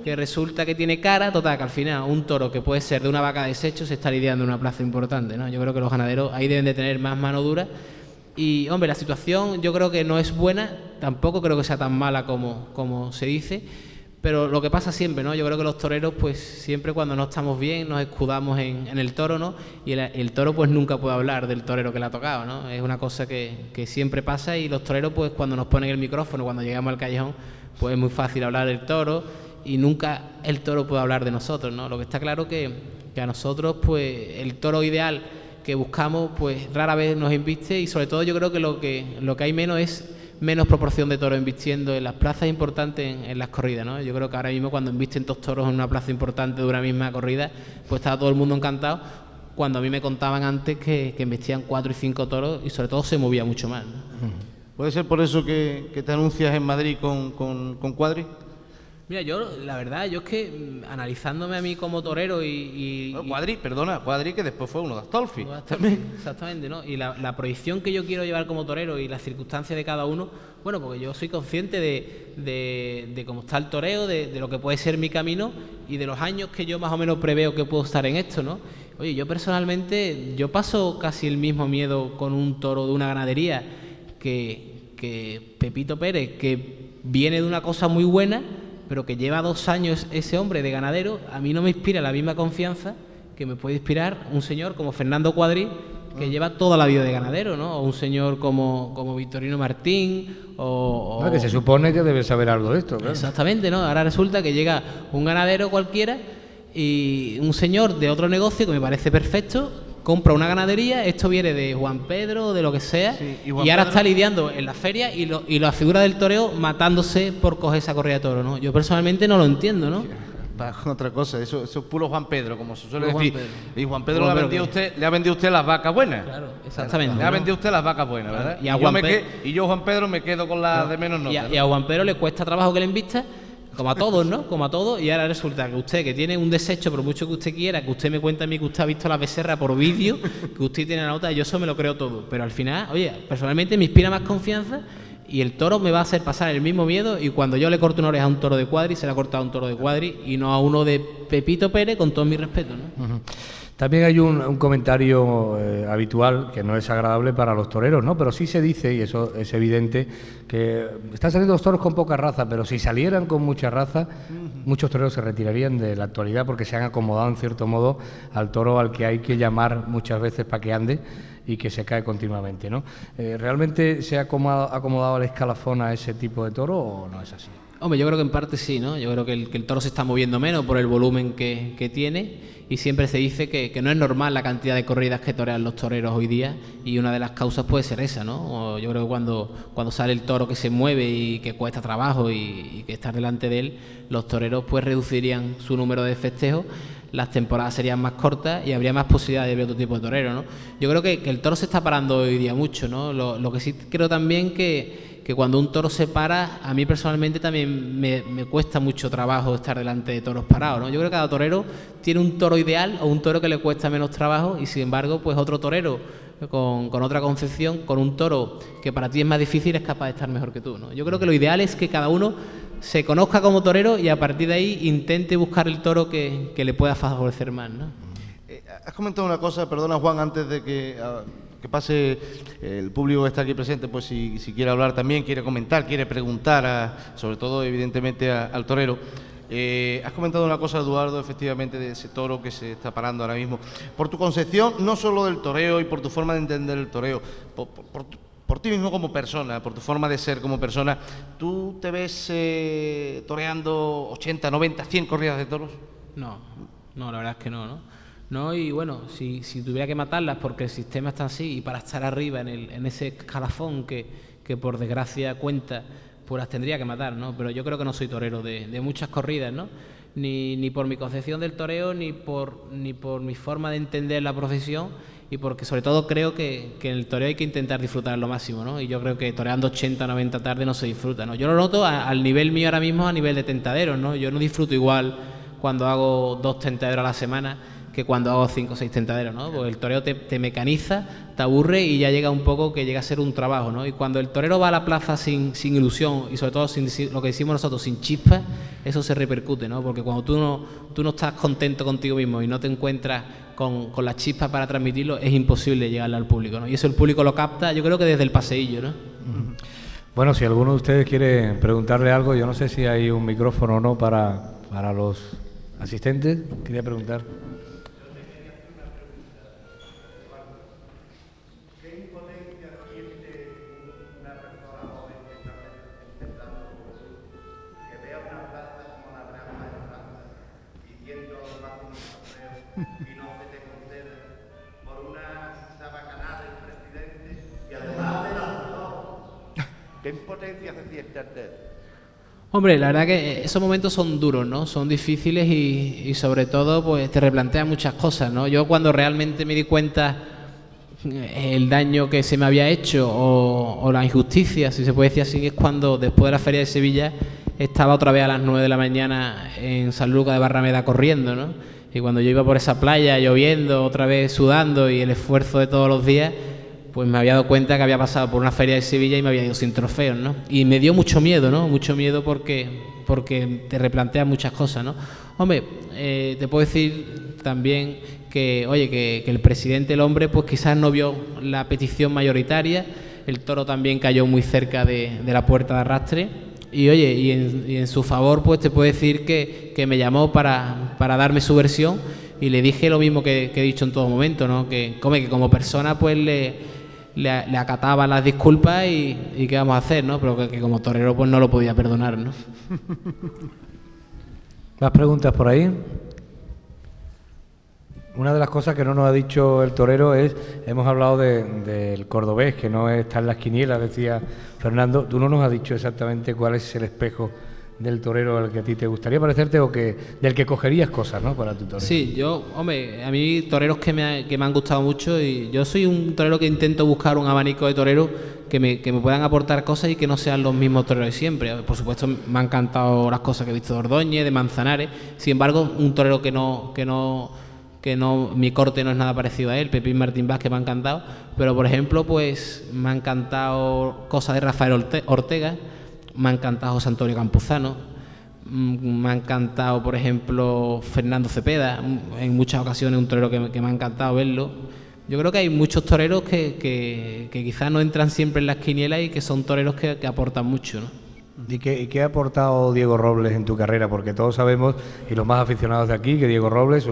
que resulta que tiene cara, total, que al final un toro que puede ser de una vaca de desecho se está lidiando en una plaza importante, ¿no? Yo creo que los ganaderos ahí deben de tener más mano dura, y hombre, la situación yo creo que no es buena, tampoco creo que sea tan mala como se dice, pero lo que pasa siempre, ¿no? Yo creo que los toreros, pues siempre cuando no estamos bien nos escudamos en el toro, ¿no? Y el toro pues nunca puede hablar del torero que le ha tocado, ¿no? Es una cosa que siempre pasa, y los toreros, pues cuando nos ponen el micrófono, cuando llegamos al callejón, pues es muy fácil hablar del toro, y nunca el toro puede hablar de nosotros, ¿no? Lo que está claro que a nosotros, pues el toro ideal que buscamos, pues rara vez nos embiste, y sobre todo yo creo que lo que hay menos proporción de toros embistiendo en las plazas importantes, en las corridas, ¿no? Yo creo que ahora mismo, cuando embisten dos toros en una plaza importante de una misma corrida, pues estaba todo el mundo encantado, cuando a mí me contaban antes que embestían 4 y 5 toros, y sobre todo se movía mucho más, ¿no? ¿Puede ser por eso que te anuncias en Madrid con Cuadri? Mira, yo, la verdad, yo es que analizándome a mí como torero Cuadri, que después fue uno de Astolfi. Exactamente, ¿no? Y la proyección que yo quiero llevar como torero y las circunstancias de cada uno, bueno, porque yo soy consciente de cómo está el toreo, de lo que puede ser mi camino y de los años que yo más o menos preveo que puedo estar en esto, ¿no? Oye, yo personalmente, yo paso casi el mismo miedo con un toro de una ganadería que Pepito Pérez, que viene de una cosa muy buena, pero que lleva 2 años ese hombre de ganadero, a mí no me inspira la misma confianza que me puede inspirar un señor como Fernando Cuadri, que lleva toda la vida de ganadero, ¿no? O un señor como Victorino Martín, No, que se supone que debe saber algo de esto, claro. Exactamente, ¿no? Ahora resulta que llega un ganadero cualquiera y un señor de otro negocio que me parece perfecto, compra una ganadería, esto viene de Juan Pedro, de lo que sea, Sí, y Juan ahora Pedro está lidiando en la feria y la figura del toreo matándose por coger esa corrida de toro, ¿no? Yo personalmente no lo entiendo, ¿no? Otra cosa, eso es puro Juan Pedro, como se suele Puro decir. Juan Pedro. Y Juan Pedro Juan le ha Pedro, vendido usted las vacas buenas. Claro, exactamente. Le ha ¿no? vendido usted las vacas buenas, Claro. ¿verdad? Y a Juan Y yo, Juan Pedro, me quedo con las de menos nota. Y a Juan Pedro le cuesta trabajo que le invista, como a todos, ¿no? Como a todos, y ahora resulta que usted, que tiene un desecho, por mucho que usted quiera, que usted me cuente a mí que usted ha visto la becerra por vídeo, que usted tiene la nota, yo eso me lo creo todo. Pero al final, oye, personalmente me inspira más confianza y el toro me va a hacer pasar el mismo miedo, y cuando yo le corto una oreja a un toro de Cuadri, se le ha cortado a un toro de Cuadri y no a uno de Pepito Pérez, con todo mi respeto, ¿no? Ujú. También hay un comentario habitual que no es agradable para los toreros, ¿no? Pero sí se dice, y eso es evidente, que están saliendo los toros con poca raza, pero si salieran con mucha raza, muchos toreros se retirarían de la actualidad porque se han acomodado en cierto modo al toro al que hay que llamar muchas veces para que ande y que se cae continuamente, ¿no? ¿Realmente se ha acomodado el escalafón a ese tipo de toro o no es así? Hombre, yo creo que en parte sí, ¿no? Yo creo que el toro se está moviendo menos por el volumen que tiene, y siempre se dice que no es normal la cantidad de corridas que torean los toreros hoy día, y una de las causas puede ser esa, ¿no? O yo creo que cuando sale el toro que se mueve y que cuesta trabajo y que estar delante de él, los toreros pues reducirían su número de festejos, las temporadas serían más cortas y habría más posibilidades de ver otro tipo de torero, ¿no? Yo creo que el toro se está parando hoy día mucho, ¿no? Lo que sí creo también que cuando un toro se para, a mí personalmente también me cuesta mucho trabajo estar delante de toros parados, ¿no? Yo creo que cada torero tiene un toro ideal o un toro que le cuesta menos trabajo, y sin embargo, pues otro torero con otra concepción, con un toro que para ti es más difícil, es capaz de estar mejor que tú, ¿no? Yo creo que lo ideal es que cada uno se conozca como torero y a partir de ahí intente buscar el toro que le pueda favorecer más, ¿no? Has comentado una cosa, perdona Juan, antes de que pase el público que está aquí presente, pues si quiere hablar también, quiere comentar, quiere preguntar, sobre todo evidentemente al torero. Has comentado una cosa, Eduardo, efectivamente, de ese toro que se está parando ahora mismo. Por tu concepción, no solo del toreo y por tu forma de entender el toreo, por ti mismo como persona, por tu forma de ser como persona, ¿tú te ves toreando 80, 90, 100 corridas de toros? No, la verdad es que no. No, y bueno, si tuviera que matarlas porque el sistema está así y para estar arriba en ese escalafón que por desgracia cuenta, pues las tendría que matar, ¿no? Pero yo creo que no soy torero de muchas corridas, ¿no? Ni por mi concepción del toreo, ni por mi forma de entender la profesión, y porque sobre todo creo que en el toreo hay que intentar disfrutar lo máximo, ¿no? Y yo creo que toreando 80, 90 tardes no se disfruta, ¿no? Yo lo noto al nivel mío ahora mismo, a nivel de tentaderos, ¿no? Yo no disfruto igual cuando hago 2 tentaderos a la semana que cuando hago 5 o 6 tentaderos, ¿no? Porque el toreo te mecaniza, te aburre y ya llega un poco que llega a ser un trabajo, ¿no? Y cuando el torero va a la plaza sin ilusión y sobre todo sin lo que decimos nosotros, sin chispa, eso se repercute, ¿no? Porque cuando tú no estás contento contigo mismo y no te encuentras con la chispa para transmitirlo, es imposible llegarle al público, ¿no? Y eso el público lo capta, yo creo que desde el paseillo, ¿no? Bueno, si alguno de ustedes quiere preguntarle algo, yo no sé si hay un micrófono o no para los asistentes. Quería preguntar. Y no se te concede por una sabacanada del presidente y además de la ¿qué impotencia se siente usted? Hombre, la verdad que esos momentos son duros, ¿no? Son difíciles y sobre todo pues te replantean muchas cosas, ¿no? Yo cuando realmente me di cuenta el daño que se me había hecho o la injusticia, si se puede decir así, es cuando después de la Feria de Sevilla estaba otra vez a las 9 de la mañana en San Lucas de Barrameda corriendo, ¿no? Y cuando yo iba por esa playa lloviendo, otra vez sudando y el esfuerzo de todos los días, pues me había dado cuenta que había pasado por una Feria de Sevilla y me había ido sin trofeos, ¿no? Y me dio mucho miedo, ¿no? Mucho miedo porque te replanteas muchas cosas, ¿no? Hombre, te puedo decir también que, oye, que el presidente, el hombre, pues quizás no vio la petición mayoritaria, el toro también cayó muy cerca de la puerta de arrastre, Y oye, y en su favor, pues te puedo decir que me llamó para darme su versión y le dije lo mismo que he dicho en todo momento, ¿no? Que como persona, pues le acataba las disculpas y qué vamos a hacer, ¿no? Pero que como torero, pues no lo podía perdonar, ¿no? ¿Más preguntas por ahí? Una de las cosas que no nos ha dicho el torero es, hemos hablado del cordobés, que no está en las quinielas, decía Fernando. Tú no nos has dicho exactamente cuál es el espejo del torero al que a ti te gustaría parecerte o del que cogerías cosas, ¿no?, para tu torero. Sí, hombre, a mí toreros que me han gustado mucho, y yo soy un torero que intento buscar un abanico de toreros que me puedan aportar cosas y que no sean los mismos toreros de siempre. Por supuesto, me han encantado las cosas que he visto de Ordóñez, de Manzanares. Sin embargo, un torero que no, mi corte no es nada parecido a él, Pepín Martín Vázquez, me ha encantado, pero por ejemplo, pues me ha encantado cosas de Rafael Ortega, me ha encantado José Antonio Campuzano, me ha encantado, por ejemplo, Fernando Cepeda, en muchas ocasiones un torero que me ha encantado verlo. Yo creo que hay muchos toreros que quizás no entran siempre en las quinielas y que son toreros que aportan mucho, ¿no? ¿Y qué ha aportado Diego Robles en tu carrera? Porque todos sabemos, y los más aficionados de aquí, que Diego Robles es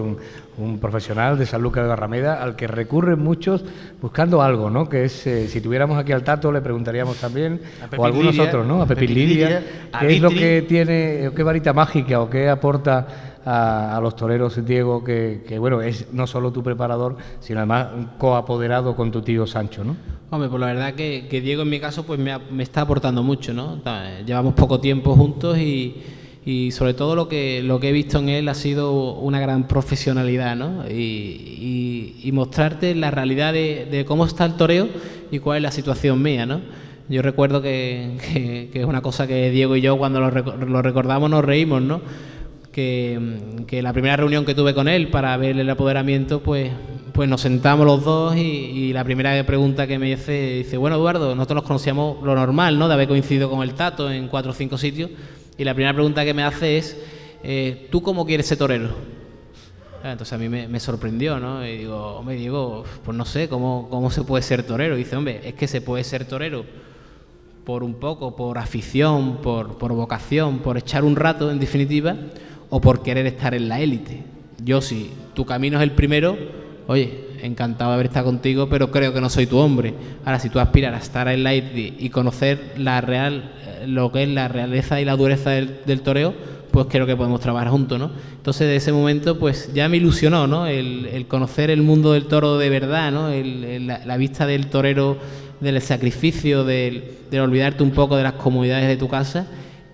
un profesional de Sanlúcar de Barrameda al que recurren muchos buscando algo, ¿no? Que es, si tuviéramos aquí al Tato, le preguntaríamos también, o a algunos otros, ¿no? A Pepín Lidia, ¿qué es lo que tiene, qué varita mágica o qué aporta a los toreros, Diego, que bueno, es no solo tu preparador, sino además un coapoderado con tu tío Sancho, ¿no? Hombre, pues la verdad que Diego en mi caso pues me está aportando mucho, ¿no? Llevamos poco tiempo juntos y sobre todo lo que he visto en él ha sido una gran profesionalidad, ¿no? Y mostrarte la realidad de cómo está el toreo y cuál es la situación mía, ¿no? Yo recuerdo que es una cosa que Diego y yo cuando lo recordamos nos reímos, ¿no? Que la primera reunión que tuve con él para ver el apoderamiento, pues nos sentamos los dos y la primera pregunta que me dice, bueno, Eduardo, nosotros nos conocíamos lo normal, ¿no?, de haber coincidido con el Tato en 4 o 5 sitios, y la primera pregunta que me hace es, ¿tú cómo quieres ser torero? Entonces a mí me sorprendió, ¿no? Y digo, hombre, Diego, pues no sé, ¿cómo se puede ser torero? Y dice, hombre, es que se puede ser torero por un poco, por afición, por vocación, por echar un rato, en definitiva, o por querer estar en la élite. Yo, si tu camino es el primero, oye, encantado de haber estado contigo, pero creo que no soy tu hombre. Ahora, si tú aspiras a estar en la élite y conocer lo que es la realeza y la dureza del toreo, pues creo que podemos trabajar juntos, ¿no? Entonces, de ese momento, pues ya me ilusionó, ¿no? El conocer el mundo del toro de verdad, ¿no? La vista del torero, del sacrificio, del olvidarte un poco de las comodidades de tu casa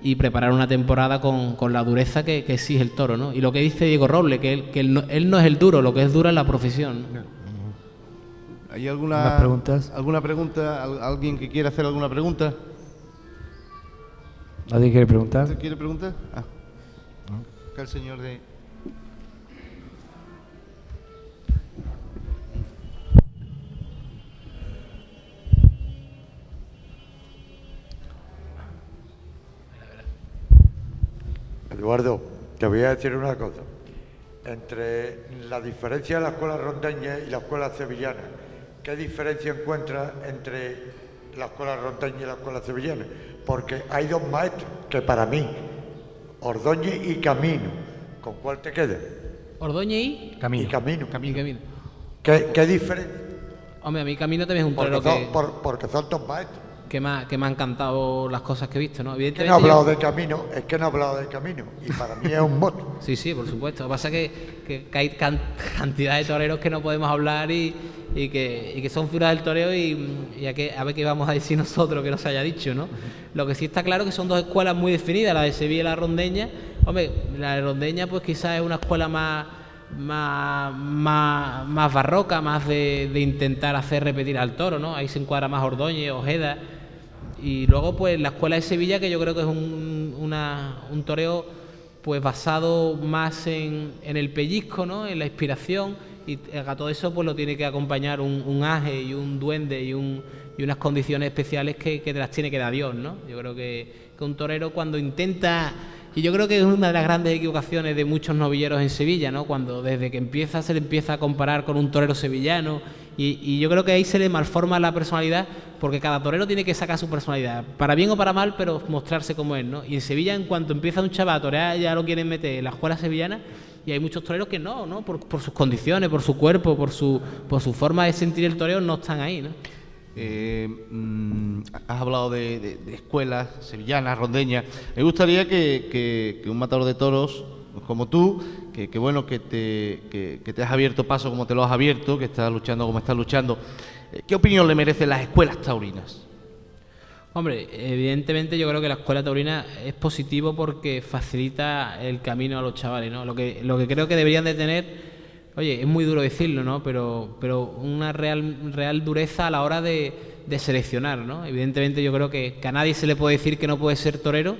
y preparar una temporada con la dureza que exige el toro, ¿no? Y lo que dice Diego Robles, que él no es el duro, lo que es duro es la profesión, ¿no? ¿Hay alguna pregunta? ¿Alguien que quiera hacer alguna pregunta? ¿Alguien quiere preguntar? ¿Usted quiere preguntar? Acá el señor de... Eduardo, te voy a decir una cosa. Entre la diferencia de la escuela rondeña y la escuela sevillana, ¿qué diferencia encuentras entre la escuela rondeña y la escuela sevillana? Porque hay 2 maestros que para mí, Ordóñez y Camino, ¿con cuál te quedas? Ordóñez y Camino. Y Camino. Camino. ¿Qué diferencia? Hombre, a mí Camino también es un torero porque son 2 maestros. que me ha encantado las cosas que he visto, ¿no? Es que no ha hablado de Camino, y para mí es un moto. Sí, por supuesto. Lo que pasa es que hay cantidad de toreros que no podemos hablar y que son figuras del toreo y a ver qué vamos a decir nosotros que no se haya dicho, ¿no? Lo que sí está claro que son 2 escuelas muy definidas, la de Sevilla y la rondeña. Hombre, la de rondeña pues quizás es una escuela más barroca, más de intentar hacer repetir al toro, ¿no? Ahí se encuadra más Ordóñez, Ojeda. Y luego pues la escuela de Sevilla, que yo creo que es un toreo pues basado más en el pellizco, ¿no? En la inspiración, y a todo eso pues lo tiene que acompañar un aje y un duende y unas condiciones especiales que te las tiene que dar Dios, ¿no? Yo creo que un torero cuando intenta, y yo creo que es una de las grandes equivocaciones de muchos novilleros en Sevilla, ¿no? Cuando desde que se le empieza a comparar con un torero sevillano Y yo creo que ahí se le malforma la personalidad, porque cada torero tiene que sacar su personalidad, para bien o para mal, pero mostrarse como es, ¿no? Y en Sevilla, en cuanto empieza un chaval a torear, ya lo quieren meter en la escuela sevillana, y hay muchos toreros que no, por sus condiciones, por su cuerpo, por su forma de sentir el toreo, no están ahí, ¿no? Has hablado de escuelas sevillanas, rondeñas. Me gustaría que un matador de toros como tú, que te has abierto paso como te lo has abierto, que estás luchando como estás luchando, ¿qué opinión le merecen las escuelas taurinas? Hombre, evidentemente yo creo que la escuela taurina es positivo porque facilita el camino a los chavales, ¿no? Lo que creo que deberían de tener, oye, es muy duro decirlo, ¿no? Pero una real dureza a la hora de seleccionar, ¿no? Evidentemente yo creo que a nadie se le puede decir que no puede ser torero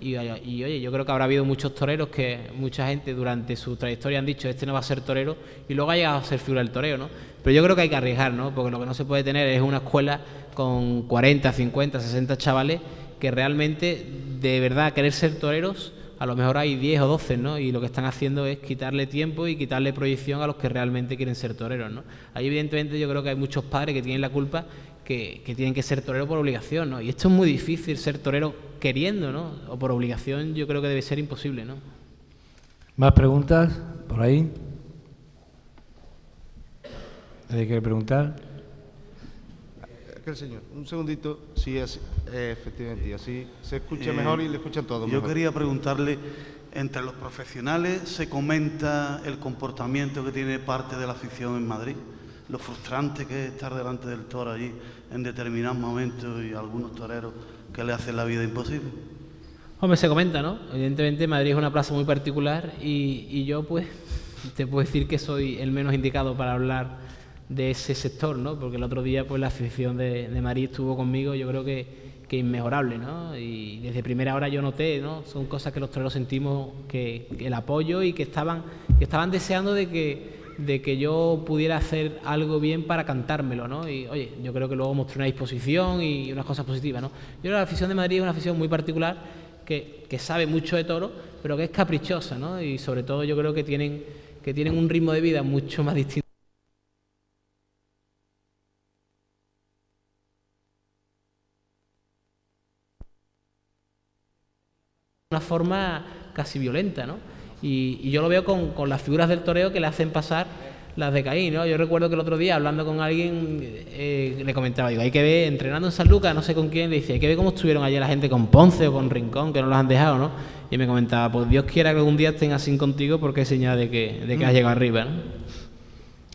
y oye, yo creo que habrá habido muchos toreros que mucha gente durante su trayectoria han dicho este no va a ser torero y luego ha llegado a ser figura del toreo, ¿no? Pero yo creo que hay que arriesgar, ¿no? Porque lo que no se puede tener es una escuela con 40, 50, 60 chavales que realmente de verdad querer ser toreros. A lo mejor hay 10 o 12, ¿no? Y lo que están haciendo es quitarle tiempo y quitarle proyección a los que realmente quieren ser toreros, ¿no? Ahí evidentemente yo creo que hay muchos padres que tienen la culpa que tienen que ser toreros por obligación, ¿no? Y esto es muy difícil, ser torero queriendo, ¿no? O por obligación yo creo que debe ser imposible, ¿no? ¿Más preguntas por ahí? ¿Nadie quiere preguntar? Aquel señor, un segundito, sí, así, efectivamente, y así se escucha mejor y le escuchan todos. Yo quería preguntarle, entre los profesionales se comenta el comportamiento que tiene parte de la afición en Madrid, lo frustrante que es estar delante del toro allí en determinados momentos y algunos toreros que le hacen la vida imposible. Hombre, se comenta, ¿no? Evidentemente Madrid es una plaza muy particular y yo pues te puedo decir que soy el menos indicado para hablar de ese sector, ¿no? Porque el otro día pues la afición de Madrid estuvo conmigo, yo creo que inmejorable, ¿no? Y desde primera hora yo noté, ¿no? Son cosas que los toreros sentimos, que el apoyo y que estaban deseando de que yo pudiera hacer algo bien para cantármelo, ¿no? Y oye, yo creo que luego mostré una disposición y unas cosas positivas, ¿no? Yo creo que la afición de Madrid es una afición muy particular que sabe mucho de toro, pero que es caprichosa, ¿no? Y sobre todo yo creo que tienen un ritmo de vida mucho más distinto. Una forma casi violenta, ¿no? Y yo lo veo con las figuras del toreo que le hacen pasar las de Caín, ¿no? Yo recuerdo que el otro día, hablando con alguien, le comentaba, digo, hay que ver, entrenando en San Lucas, no sé con quién, le decía, hay que ver cómo estuvieron ayer la gente con Ponce o con Rincón, que no los han dejado, ¿no? Y me comentaba, pues Dios quiera que algún día estén así contigo porque es señal de que has llegado arriba, ¿no?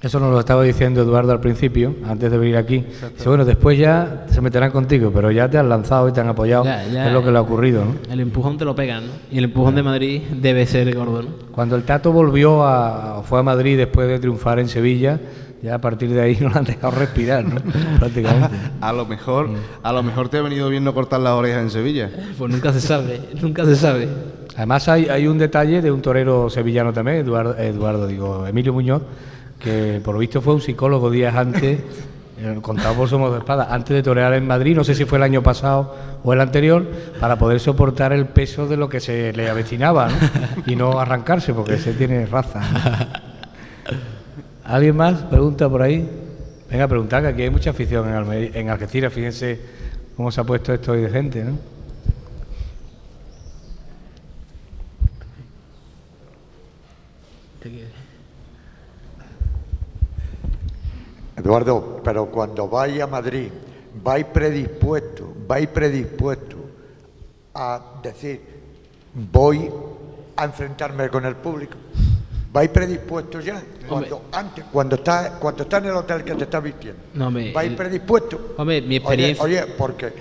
Eso nos lo estaba diciendo Eduardo al principio, antes de venir aquí. Dice, bueno, después ya se meterán contigo, pero ya te han lanzado y te han apoyado, ya, es lo que le ha ocurrido, ¿no? El empujón te lo pegan, ¿no? Y el empujón de Madrid debe ser gordo, ¿no? Cuando el Tato fue a Madrid después de triunfar en Sevilla, ya a partir de ahí no le han dejado respirar, ¿no? Prácticamente. A lo mejor te ha venido bien no cortar las orejas en Sevilla. Pues nunca se sabe, nunca se sabe. Además hay un detalle de un torero sevillano también, Emilio Muñoz, que por lo visto fue un psicólogo días antes, contado por Somos de Espada, antes de torear en Madrid, no sé si fue el año pasado o el anterior, para poder soportar el peso de lo que se le avecinaba, ¿no? Y no arrancarse, porque ese tiene raza, ¿no? ¿Alguien más? ¿Pregunta por ahí? Venga, preguntad, que aquí hay mucha afición en Algeciras, fíjense cómo se ha puesto esto hoy de gente, ¿no? Eduardo, pero cuando vais a Madrid, vais predispuesto a decir, voy a enfrentarme con el público. ¿Vais predispuesto ya? Cuando estás en el hotel que te estás vistiendo. No, ¿Vais predispuesto? Hombre, mi experiencia. Oye, porque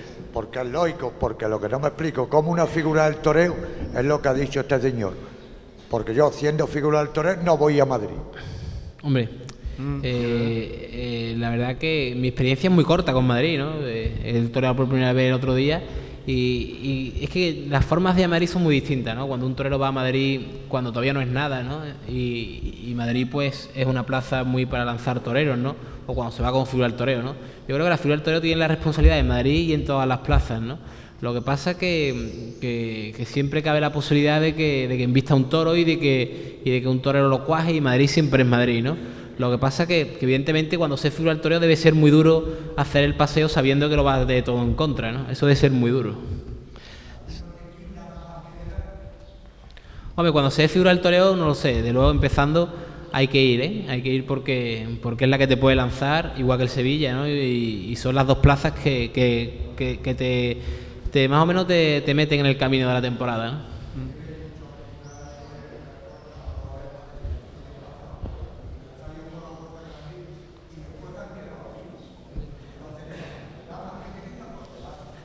es lógico, porque lo que no me explico, como una figura del toreo es lo que ha dicho este señor. Porque yo, siendo figura del toreo, no voy a Madrid. Hombre, la verdad que mi experiencia es muy corta con Madrid, ¿no? He toreado por primera vez el otro día y es que las formas de Madrid son muy distintas, ¿no? Cuando un torero va a Madrid, cuando todavía no es nada, ¿no? Y Madrid pues es una plaza muy para lanzar toreros, ¿no? O cuando se va con figura del toreo, ¿no? Yo creo que la figura del toreo tiene la responsabilidad en Madrid y en todas las plazas, ¿no? Lo que pasa es que siempre cabe la posibilidad de que invista un toro y de que un torero lo cuaje, y Madrid siempre es Madrid, ¿no? Lo que pasa que evidentemente cuando se figura el toreo debe ser muy duro hacer el paseo sabiendo que lo va de todo en contra, ¿no? Eso debe ser muy duro. Hombre, cuando se figura el toreo, no lo sé, de luego empezando hay que ir, ¿eh? Hay que ir porque es la que te puede lanzar, igual que el Sevilla, ¿no? Y son las dos plazas que te más o menos te meten en el camino de la temporada, ¿no?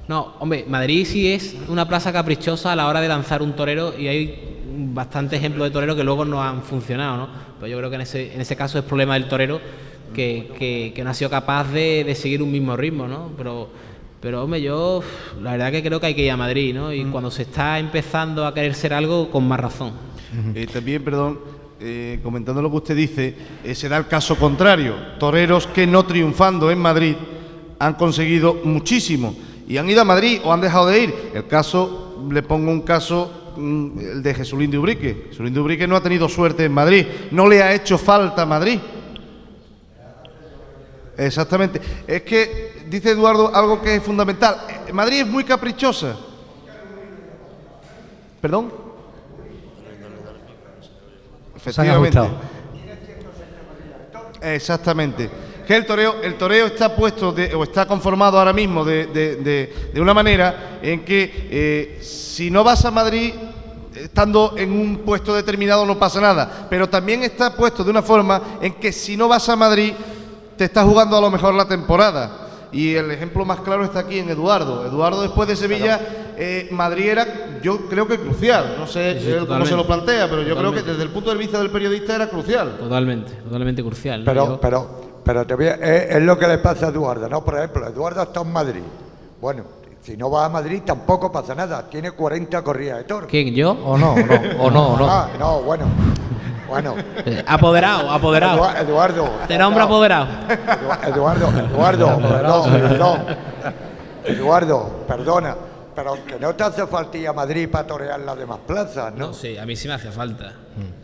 No, hombre, Madrid sí es una plaza caprichosa a la hora de lanzar un torero y hay bastantes ejemplos de toreros que luego no han funcionado, ¿no? Pero yo creo que en ese caso es problema del torero que no ha sido capaz de seguir un mismo ritmo, ¿no? Pero hombre, yo la verdad que creo que hay que ir a Madrid, ¿no? Y cuando se está empezando a querer ser algo, con más razón. También, perdón, comentando lo que usted dice, se da el caso contrario. Toreros que no triunfando en Madrid han conseguido muchísimo y han ido a Madrid o han dejado de ir. El caso, le pongo un caso, el de Jesulín de Ubrique. Jesulín de Ubrique no ha tenido suerte en Madrid, no le ha hecho falta Madrid. Exactamente. Es que dice Eduardo algo que es fundamental. Madrid es muy caprichosa. ¿Perdón? Efectivamente. Exactamente. Que el toreo está puesto o está conformado ahora mismo de una manera en que si no vas a Madrid estando en un puesto determinado no pasa nada, pero también está puesto de una forma en que si no vas a Madrid te estás jugando a lo mejor la temporada. Y el ejemplo más claro está aquí en Eduardo. Eduardo, después de Sevilla, Madrid era, yo creo que crucial. No sé cómo se lo plantea, pero yo creo que desde el punto de vista del periodista era crucial. Totalmente crucial, ¿no? Pero es lo que le pasa a Eduardo, ¿no? Por ejemplo, Eduardo está en Madrid. Bueno, si no va a Madrid tampoco pasa nada. Tiene 40 corridas de toros. ¿Quién, yo? O no. Ah, no, bueno. Apoderado. Eduardo. Te nombro apoderado. Eduardo, perdona, pero que no te hace falta ir a Madrid para torear las demás plazas, ¿no? No, sí, a mí sí me hace falta.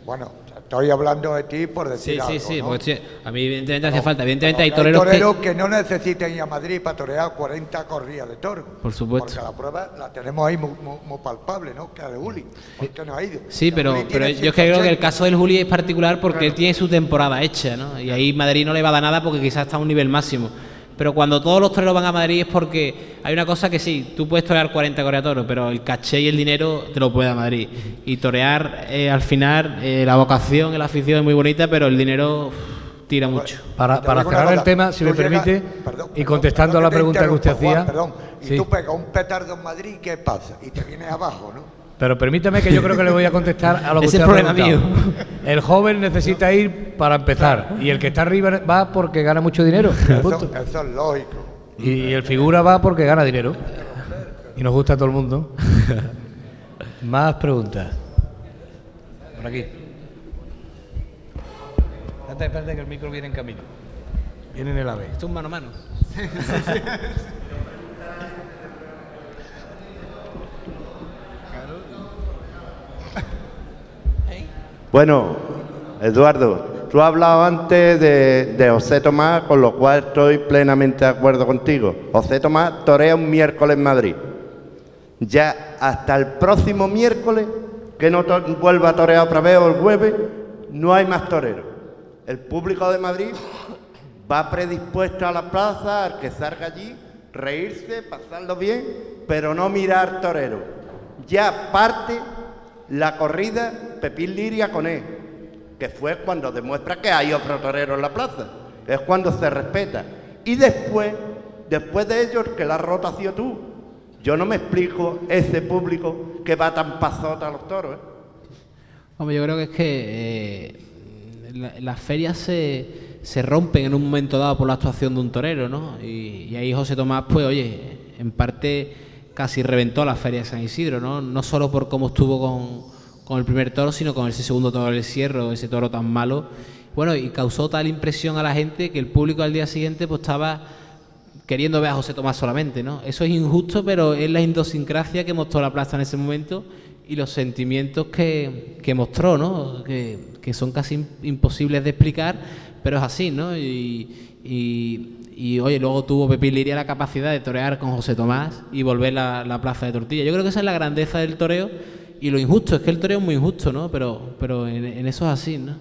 Bueno, estoy hablando de ti por decir algo, Sí, ¿no? porque a mí evidentemente hace falta. Evidentemente hay toreros que no necesiten ir a Madrid para torear 40 corridas de toros. Por supuesto. Porque la prueba la tenemos ahí muy palpable, ¿no? Que la de Juli, porque no ha ido. Sí, pero yo es que creo que el caso del Juli es particular porque él tiene su temporada hecha, ¿no? Y ahí Madrid no le va a dar nada porque quizás está a un nivel máximo. Pero cuando todos los toreros van a Madrid es porque hay una cosa que sí, tú puedes torear 40 toros, pero el caché y el dinero te lo puede dar Madrid. Y torear, al final, la vocación, la afición es muy bonita, pero el dinero tira mucho. Para cerrar el tema, si me permite, y contestando a la pregunta que usted hacía... Perdón, y sí. tú pegas un petardo en Madrid, ¿qué pasa? Y te vienes abajo, ¿no? Pero permítame que yo creo que le voy a contestar a lo que Ese usted ha problema preguntado. mío. El joven necesita ir para empezar y el que está arriba va porque gana mucho dinero. Punto. Eso es lógico. Y el figura va porque gana dinero. Y nos gusta a todo el mundo. Más preguntas. Por aquí. Espérate que el micro viene en camino. Viene en el AVE. Esto es un mano a mano. Bueno, Eduardo, tú has hablado antes de José Tomás, con lo cual estoy plenamente de acuerdo contigo. José Tomás torea un miércoles en Madrid. Ya hasta el próximo miércoles, que no vuelva a torear otra vez, o el jueves, no hay más toreros. El público de Madrid va predispuesto a la plaza, al que salga allí, reírse, pasarlo bien, pero no mirar toreros. Ya parte la corrida Pepín Liria con él, que fue cuando demuestra que hay otro torero en la plaza, es cuando se respeta. Y después de ello, el que la rota ha sido tú. Yo no me explico ese público que va tan pasota a los toros, ¿eh? Hombre, yo creo que es que las ferias se rompen en un momento dado por la actuación de un torero, ¿no? Y ahí José Tomás, pues oye, en parte casi reventó la feria de San Isidro, ¿no? No solo por cómo estuvo con el primer toro, sino con ese segundo toro del Cierro, ese toro tan malo. Bueno, y causó tal impresión a la gente que el público al día siguiente pues estaba queriendo ver a José Tomás solamente, ¿no? Eso es injusto, pero es la idiosincrasia que mostró la plaza en ese momento y los sentimientos que mostró, ¿no? Que son casi imposibles de explicar, pero es así, ¿no? Y oye, luego tuvo Pepín Liria la capacidad de torear con José Tomás y volver la plaza de Tortilla. Yo creo que esa es la grandeza del toreo y lo injusto, es que el toreo es muy injusto, ¿no? Pero en eso es así, ¿no?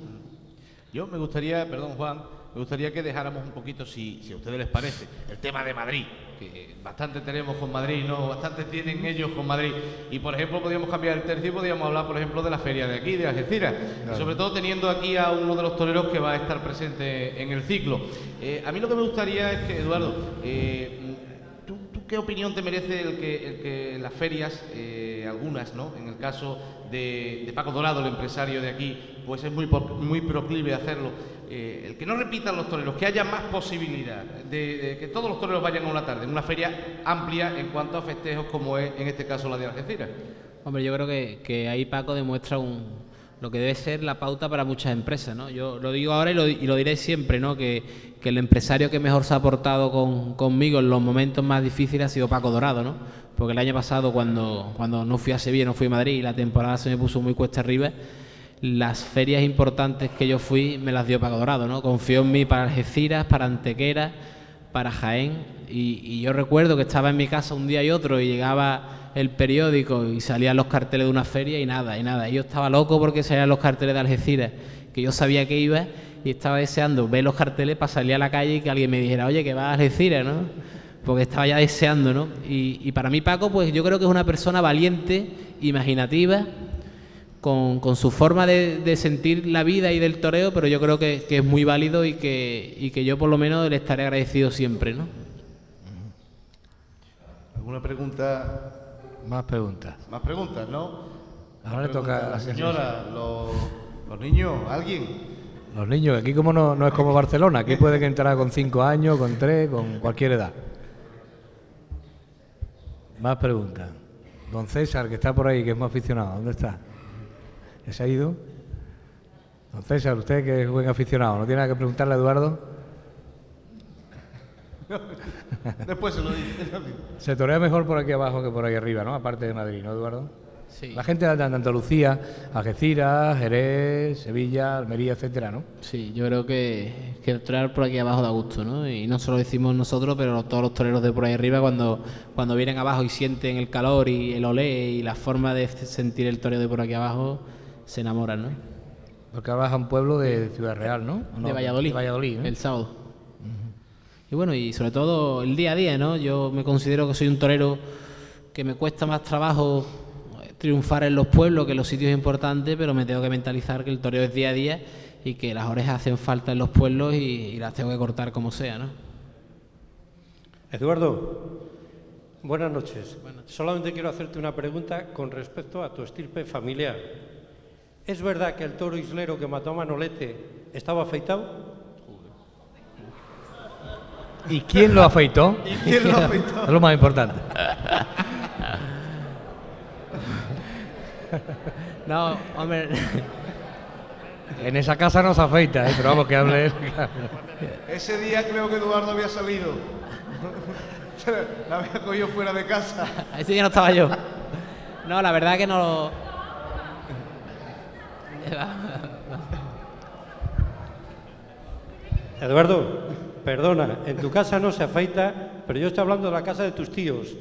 Yo me gustaría, perdón Juan, me gustaría que dejáramos un poquito, si a ustedes les parece, el tema de Madrid, que bastante tenemos con Madrid, ¿no? Bastante tienen ellos con Madrid. Y por ejemplo, podríamos cambiar el tercio y podríamos hablar, por ejemplo, de la feria de aquí, de Algeciras. Claro. Y sobre todo teniendo aquí a uno de los toreros que va a estar presente en el ciclo. A mí lo que me gustaría es que, Eduardo, ¿tú qué opinión te merece el que las ferias, algunas, ¿no? En el caso de Paco Dorado, el empresario de aquí, pues es muy proclive a hacerlo. El que no repitan los toreros, que haya más posibilidad de que todos los toreros vayan a una tarde, en una feria amplia en cuanto a festejos como es en este caso la de Algeciras. Hombre, yo creo que ahí Paco demuestra lo que debe ser la pauta para muchas empresas, ¿no? Yo lo digo ahora y lo diré siempre, ¿no? Que el empresario que mejor se ha portado conmigo en los momentos más difíciles ha sido Paco Dorado, ¿no? Porque el año pasado cuando no fui a Sevilla, no fui a Madrid y la temporada se me puso muy cuesta arriba, las ferias importantes que yo fui me las dio Paco Dorado, ¿no? Confió en mí para Algeciras, para Antequera, para Jaén y yo recuerdo que estaba en mi casa un día y otro y llegaba el periódico y salían los carteles de una feria y nada. Y yo estaba loco porque salían los carteles de Algeciras, que yo sabía que iba y estaba deseando ver los carteles para salir a la calle y que alguien me dijera, oye, que vas a Algeciras, ¿no? Porque estaba ya deseando, ¿no? Y para mí Paco, pues yo creo que es una persona valiente, imaginativa, con su forma de sentir la vida y del toreo, pero yo creo que es muy válido y que yo por lo menos le estaré agradecido siempre, ¿no? ¿Alguna pregunta? Más preguntas. Más preguntas, ¿no? Ahora le toca a la señora, los niños, ¿alguien? Los niños, aquí como no es como Barcelona, aquí puede que entrar con 5 años, con 3, con cualquier edad. Más preguntas. Don César, que está por ahí, que es muy aficionado, ¿dónde está? ¿Ya se ha ido? Don César, usted que es buen aficionado, ¿no tiene nada que preguntarle a Eduardo? Después se lo dice. Se torea mejor por aquí abajo que por ahí arriba, ¿no? Aparte de Madrid, ¿no, Eduardo? Sí. La gente de Andalucía, Algeciras, Jerez, Sevilla, Almería, etcétera, ¿no? Sí, yo creo que el torear por aquí abajo da gusto, ¿no? Y no solo decimos nosotros, pero todos los toreros de por ahí arriba cuando vienen abajo y sienten el calor y el olé y la forma de sentir el toreo de por aquí abajo, se enamoran, ¿no? Porque ahora vas a un pueblo de Ciudad Real, ¿no? De Valladolid. De Valladolid, ¿no? El sábado. Y bueno, y sobre todo el día a día, ¿no? Yo me considero que soy un torero que me cuesta más trabajo triunfar en los pueblos que en los sitios importantes, pero me tengo que mentalizar que el toreo es día a día y que las orejas hacen falta en los pueblos y las tengo que cortar como sea, ¿no? Eduardo, buenas noches. Solamente quiero hacerte una pregunta con respecto a tu estirpe familiar. ¿Es verdad que el toro islero que mató a Manolete estaba afeitado? ¿Y quién lo afeitó? ¿Y quién lo afeitó? Es lo más importante. No, hombre. En esa casa no se afeita, pero vamos, que hable él. Ese día creo que Eduardo había salido. La había cogido fuera de casa. Ese día no estaba yo. No, la verdad que no. Eduardo, perdona, en tu casa no se afeita, pero yo estoy hablando de la casa de tus tíos.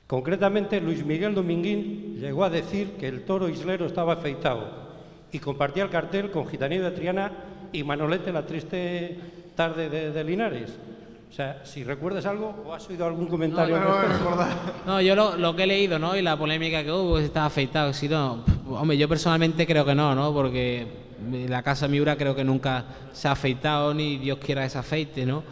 Concretamente, Luis Miguel Dominguín llegó a decir que el toro islero estaba afeitado y compartía el cartel con Gitanillo de Triana y Manolete la triste tarde de Linares. O sea, si recuerdas algo o has oído algún comentario. No, yo lo que he leído, ¿no? Y la polémica que hubo, si estaba afeitado, si no. Hombre, yo personalmente creo que no, porque la casa Miura creo que nunca se ha afeitado ni Dios quiera que se afeite, ¿no?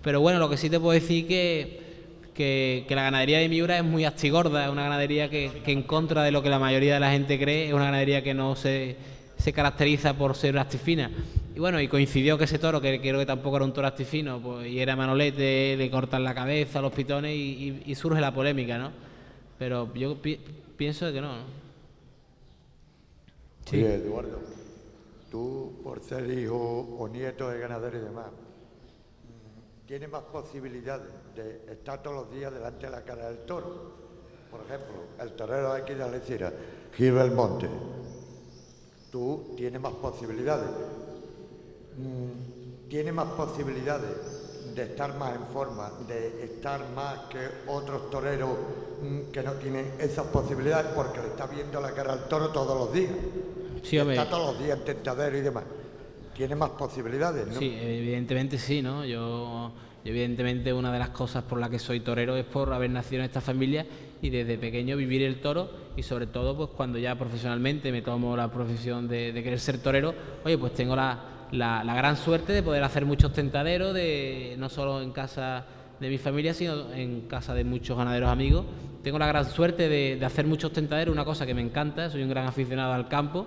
Pero bueno, lo que sí te puedo decir que la ganadería de Miura es muy astigorda, es una ganadería que en contra de lo que la mayoría de la gente cree, es una ganadería que no se caracteriza por ser astifina. Y bueno, y coincidió que ese toro, que creo que tampoco era un toro astifino, pues, y era Manolete, le cortan la cabeza, los pitones y surge la polémica, ¿no? Pero yo pienso que no, ¿no? Sí. Oye, Eduardo, tú por ser hijo o nieto de ganadero y demás, ¿tienes más posibilidades de estar todos los días delante de la cara del toro? Por ejemplo, el torero de aquí de Algeciras, Gil Belmonte. Tú tienes más posibilidades. tiene más posibilidades de estar más en forma, de estar más que otros toreros que no tienen esas posibilidades porque le está viendo la cara al toro todos los días. Sí, hombre. Está todos los días en tentadero y demás. Tiene más posibilidades, ¿no? Sí, evidentemente sí, ¿no? Yo evidentemente una de las cosas por las que soy torero es por haber nacido en esta familia y desde pequeño vivir el toro y sobre todo pues cuando ya profesionalmente me tomo la profesión de querer ser torero, oye, pues tengo la gran suerte de poder hacer muchos tentaderos, no solo en casa de mi familia, sino en casa de muchos ganaderos amigos. Tengo la gran suerte de hacer muchos tentaderos, una cosa que me encanta, soy un gran aficionado al campo.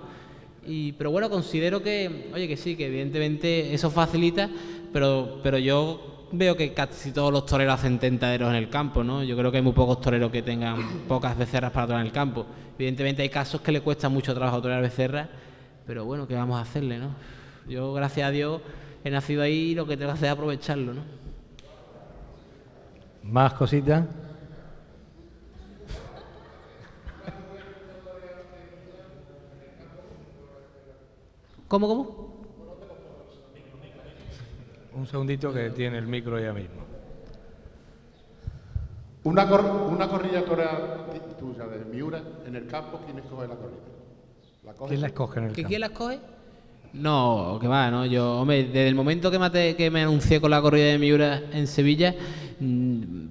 Pero bueno, considero que, oye, que sí, que evidentemente eso facilita, pero yo veo que casi todos los toreros hacen tentaderos en el campo, ¿no? Yo creo que hay muy pocos toreros que tengan pocas becerras para torear en el campo. Evidentemente hay casos que le cuesta mucho trabajo torear becerras, pero bueno, ¿qué vamos a hacerle, no? Yo, gracias a Dios, he nacido ahí y lo que tengo que hacer es aprovecharlo, ¿no? ¿Más cositas? ¿Cómo? Un segundito que tiene el micro ya mismo. Una corrida toreada tuya de Miura en el campo, ¿quién escoge la corrida? ¿Quién la escoge en el ¿Que campo? quién la escoge? No, que va, ¿no? Yo, hombre, desde el momento que me anuncié con la corrida de Miura en Sevilla,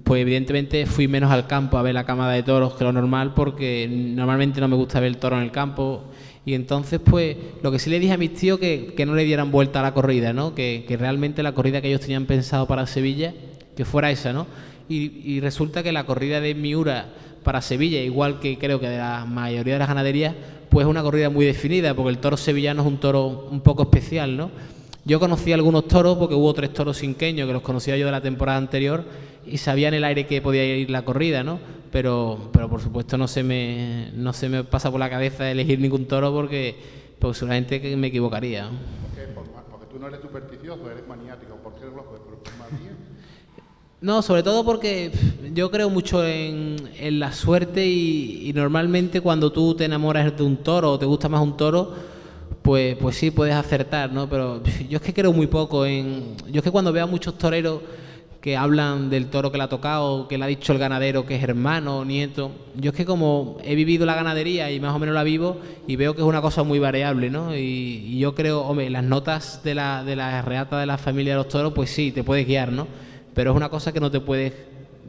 pues evidentemente fui menos al campo a ver la camada de toros que lo normal, porque normalmente no me gusta ver el toro en el campo. Y entonces, pues, lo que sí le dije a mis tíos que no le dieran vuelta a la corrida, ¿no? Que realmente la corrida que ellos tenían pensado para Sevilla, que fuera esa, ¿no? Y resulta que la corrida de Miura para Sevilla, igual que creo que de la mayoría de las ganaderías, pues es una corrida muy definida, porque el toro sevillano es un toro un poco especial, ¿no? Yo conocí algunos toros, porque hubo 3 toros cinqueños que los conocía yo de la temporada anterior y sabía en el aire que podía ir la corrida, ¿no? Pero por supuesto no se me pasa por la cabeza elegir ningún toro porque seguramente que me equivocaría, ¿no? Porque tú no eres supersticioso, eres maniático. ¿Por qué lo juegas? ¿Por manía? No, sobre todo porque yo creo mucho en la suerte y normalmente cuando tú te enamoras de un toro o te gusta más un toro, pues sí puedes acertar, ¿no? Pero yo es que creo muy poco yo es que cuando veo a muchos toreros que hablan del toro que le ha tocado, que le ha dicho el ganadero que es hermano o nieto, yo es que como he vivido la ganadería y más o menos la vivo y veo que es una cosa muy variable, ¿no? Y yo creo, hombre, las notas de la reata de la familia de los toros, pues sí, te puedes guiar, ¿no? Pero es una cosa que no te puedes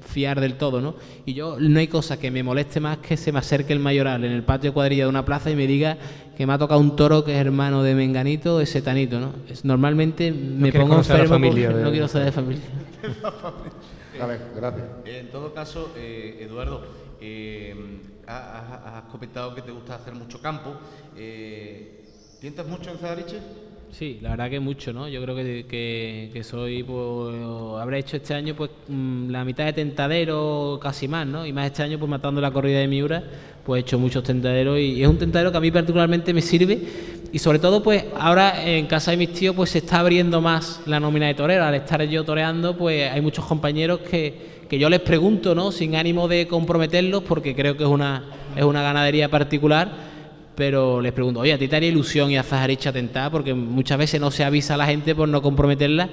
fiar del todo, ¿no? Y yo no hay cosa que me moleste más que se me acerque el mayoral en el patio de cuadrilla de una plaza y me diga que me ha tocado un toro que es hermano de Menganito o de Setanito, ¿no? Normalmente me pongo enfermo porque no quiero saber de familia. Vale, gracias. En todo caso, Eduardo, has comentado que te gusta hacer mucho campo. ¿Tientas mucho en Cedariche? Sí, la verdad que mucho, ¿no? Yo creo que soy, pues, habré hecho este año pues la mitad de tentadero, casi más, ¿no? Y más este año, pues matando la corrida de Miura, pues he hecho muchos tentaderos y es un tentadero que a mí particularmente me sirve y sobre todo, pues ahora en casa de mis tíos, pues se está abriendo más la nómina de toreros. Al estar yo toreando, pues hay muchos compañeros que yo les pregunto, ¿no? Sin ánimo de comprometerlos, porque creo que es una ganadería particular. Pero les pregunto, oye, ¿a ti te haría ilusión ir a Zahariche a tentar? Porque muchas veces no se avisa a la gente por no comprometerla.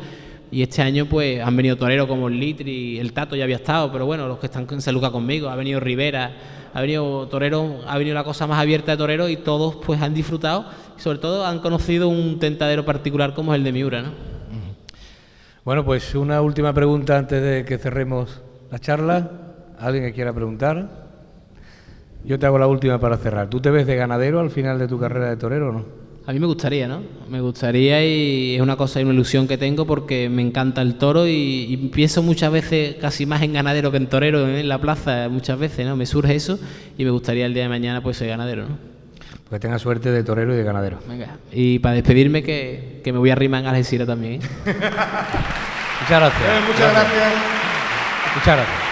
Y este año pues han venido toreros como el Litri, el Tato ya había estado, pero bueno, los que están en San Lucas conmigo, ha venido Rivera, ha venido toreros, ha venido la cosa más abierta de toreros y todos pues han disfrutado y sobre todo han conocido un tentadero particular como es el de Miura, ¿no? Bueno, pues una última pregunta antes de que cerremos la charla. ¿Alguien que quiera preguntar? Yo te hago la última para cerrar. ¿Tú te ves de ganadero al final de tu carrera de torero o no? A mí me gustaría, ¿no? Me gustaría y es una cosa y una ilusión que tengo porque me encanta el toro y pienso muchas veces casi más en ganadero que en torero en la plaza, muchas veces, ¿no? Me surge eso y me gustaría el día de mañana pues ser ganadero, ¿no? Pues tenga suerte de torero y de ganadero. Venga, y para despedirme que me voy a arrimar en Algeciras también, ¿eh? Muchas gracias. Muchas gracias. Muchas gracias.